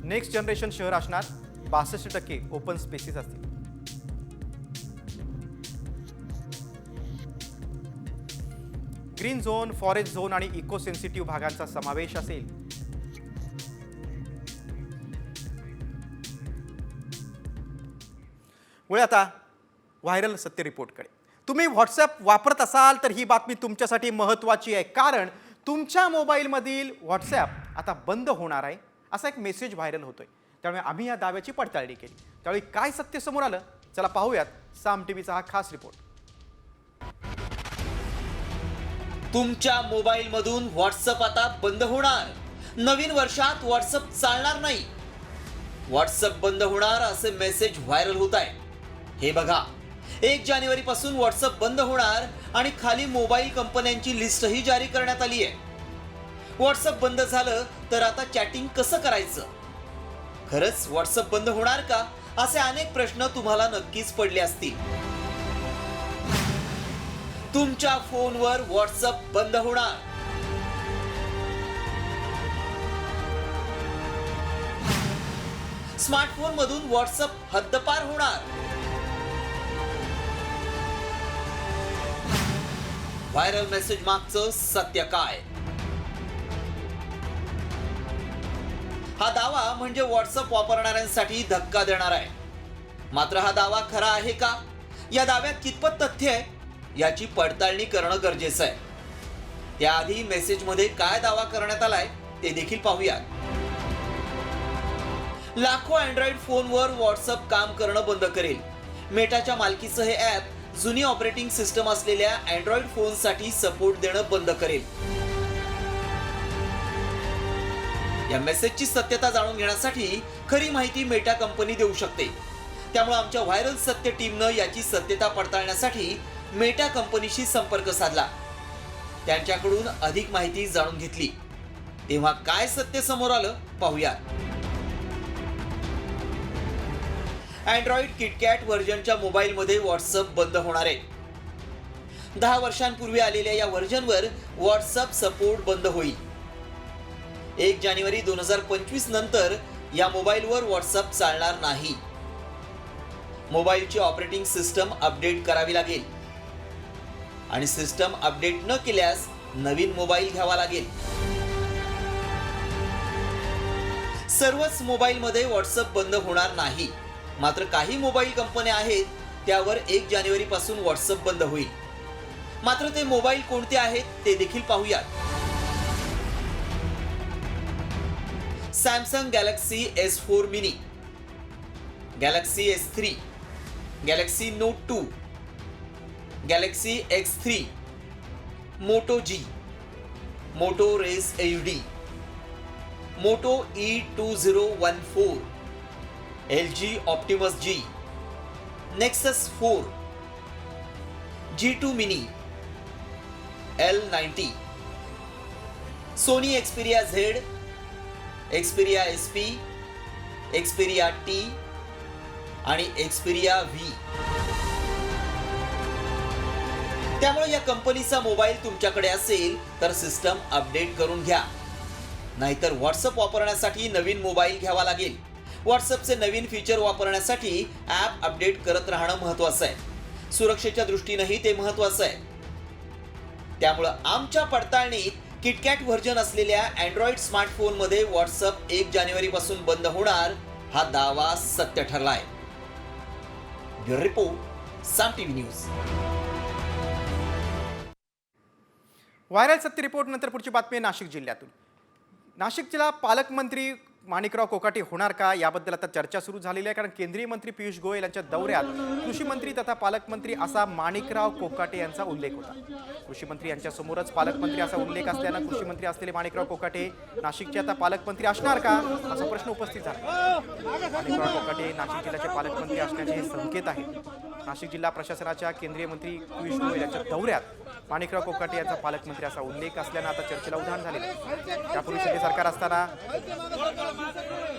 नेक्स्ट जनरेशन शहर असणार, 62% ओपन स्पेसेस असतील. ग्रीन झोन, फॉरेस्ट झोन आणि इको सेन्सिटिव्ह भागांचा समावेश असेल. वळूया आता व्हायरल सत्य रिपोर्टकडे. तुम्ही व्हॉट्सॲप वापरत असाल तर ही बातमी तुमच्यासाठी महत्त्वाची आहे, कारण तुमच्या मोबाईलमधील व्हॉट्सॲप आता बंद होणार आहे असा एक मेसेज व्हायरल होतोय. त्यामुळे आम्ही या दाव्याची पडताळणी केली. त्यावेळी काय सत्य समोर आलं, चला पाहूयात साम टीव्हीचा हा खास रिपोर्ट. तुमच्या मोबाईलमधून व्हॉट्सअप आता बंद होणार. नवीन वर्षात व्हॉट्सअप चालणार नाही. व्हॉट्सअप बंद होणार असे मेसेज व्हायरल होत आहे. हे बघा, 1 जानेवारी पासून व्हॉट्सअप बंद होणार आणि खाली मोबाईल कंपन्यांची लिस्टही जारी करण्यात आली आहे. व्हॉट्सअप बंद झालं तर आता चॅटिंग कसं करायचं? खरंच व्हॉट्सअप बंद होणार का? असे अनेक प्रश्न तुम्हाला नक्कीच पडले असतील. तुमच्या फोनवर व्हॉट्सअप बंद होणार. स्मार्टफोन मधून व्हॉट्सअप हद्दपार होणार. व्हायरल मेसेज मागचं सत्य काय? हा दावा म्हणजे व्हॉट्सअप वापरणाऱ्यांसाठी धक्का देणार आहे. मात्र हा दावा खरा आहे का? या दाव्यात कितपत तथ्य आहे याची पडताळणी करणं गरजेचं आहे. त्याआधी मेसेजमध्ये काय दावा करण्यात आलाय ते देखील पाहूयात. लाखो अँड्रॉइड फोनवर व्हॉट्सअप काम करणं बंद करेल. मेटाच्या मालकीचं हे ॲप जुनी ऑपरेटिंग सिस्टम असलेल्या अँड्रॉइड फोनसाठी सपोर्ट देणं बंद करेल. या मेसेजची सत्यता जाणून घेण्यासाठी खरी माहिती मेटा कंपनी देऊ शकते. त्यामुळे आमच्या व्हायरल सत्य टीमनं याची सत्यता पडताळण्यासाठी मेटा कंपनीशी संपर्क साधला. त्यांच्याकडून अधिक माहिती जाणून घेतली. तेव्हा काय सत्य समोर आलं पाहूया. अँड्रॉइड किटकॅट व्हर्जनच्या मोबाईलमध्ये व्हॉट्सअप बंद होणार आहे. 10 वर्षांपूर्वी आलेल्या या व्हर्जनवर व्हॉट्सअप सपोर्ट बंद होईल. 1 जानेवारी 2025 नंतर या मोबाईलवर व्हॉट्सअप चालणार नाही. मोबाईलची ऑपरेटिंग सिस्टम अपडेट करावी लागेल आणि सिस्टम अपडेट न केल्यास नवीन मोबाईल घ्यावा लागेल. सर्वच मोबाईलमध्ये व्हॉट्सअप बंद होणार नाही. मात्र काही मोबाईल कंपन्या आहेत त्यावर 1 जानेवारी पासून व्हॉट्सअप बंद होईल. मात्र ते मोबाईल कोणते आहेत ते देखील पाहूयात. Samsung Galaxy S4 mini, Galaxy S3, Galaxy Note 2, Galaxy X3, Moto G, Moto रेस AUD, Moto E2014, LG Optimus G, Nexus 4, G2 Mini, L90, Sony Xperia Z, Xperia SP, Xperia T आणि Xperia V. त्यामुळे या कंपनीचा mobile तुमच्याकडे असेल तर system update करून घ्या, नाहीतर व्हॉट्सअप वापरण्यासाठी नवीन मोबाईल घ्यावा लागेल. व्हॉट्सअपचे नवीन फीचर वापरण्यासाठी ॲप अपडेट करत राहणं महत्त्वाचं आहे. सुरक्षेच्या दृष्टीनेही ते महत्त्वाचं आहे. त्यामुळं आमच्या पडताळणीत किटकॅट व्हर्जन असलेल्या अँड्रॉइड स्मार्टफोनमध्ये व्हॉट्सअप 1 जानेवारीपासून बंद होणार हा दावा सत्य ठरलाय. ब्युरो रिपोर्ट, साम टीव्ही न्यूज. व्हायरल सत्य रिपोर्ट नंतर पुढची बातमी आहे नाशिक जिल्ह्यातून. नाशिकला पालकमंत्री माणिकराव कोकाटे होणार का, याबद्दल आता चर्चा सुरू झालेली आहे. कारण केंद्रीय मंत्री पियुष गोयल यांच्या दौऱ्यात कृषी मंत्री तथा पालकमंत्री असा माणिकराव कोकाटे यांचा उल्लेख होता. कृषी मंत्री यांच्यासमोरच पालकमंत्री असा उल्लेख असल्यानं कृषी मंत्री असलेले माणिकराव कोकाटे नाशिकचे आता पालकमंत्री असणार का, असा प्रश्न उपस्थित झाला. माणिकराव कोकाटे नाशिक जिल्ह्याचे पालकमंत्री असण्याचे हे संकेत आहेत. नाशिक जिल्हा प्रशासनाच्या केंद्रीय मंत्री पियुष गोयल यांच्या दौऱ्यात माणिकराव कोकाटे यांचा पालकमंत्री असा उल्लेख असल्यानं आता चर्चेला उधाण झाले. त्यापूर्वी शिंदे सरकार असताना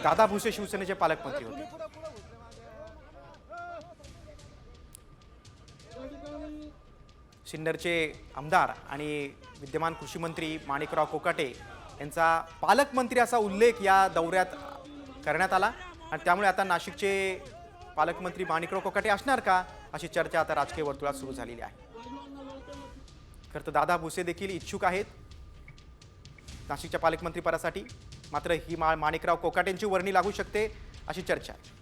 दादा भुसे शिवसेनेचे पालकमंत्री होते. सिन्नरचे आमदार आणि विद्यमान कृषी मंत्री माणिकराव कोकाटे यांचा पालकमंत्री असा उल्लेख या दौऱ्यात करण्यात आला आणि त्यामुळे आता नाशिकचे पालकमंत्री माणिकराव कोकाटे असणार का, अशी चर्चा आता राजकीय वर्तुळात सुरू झालेली आहे. खरं तर दादा भुसे देखील इच्छुक आहेत नाशिकच्या पालकमंत्री पदासाठी, मात्र ही माणिकराव कोकाटेंची वर्णी लागू शकते अशी चर्चा आहे.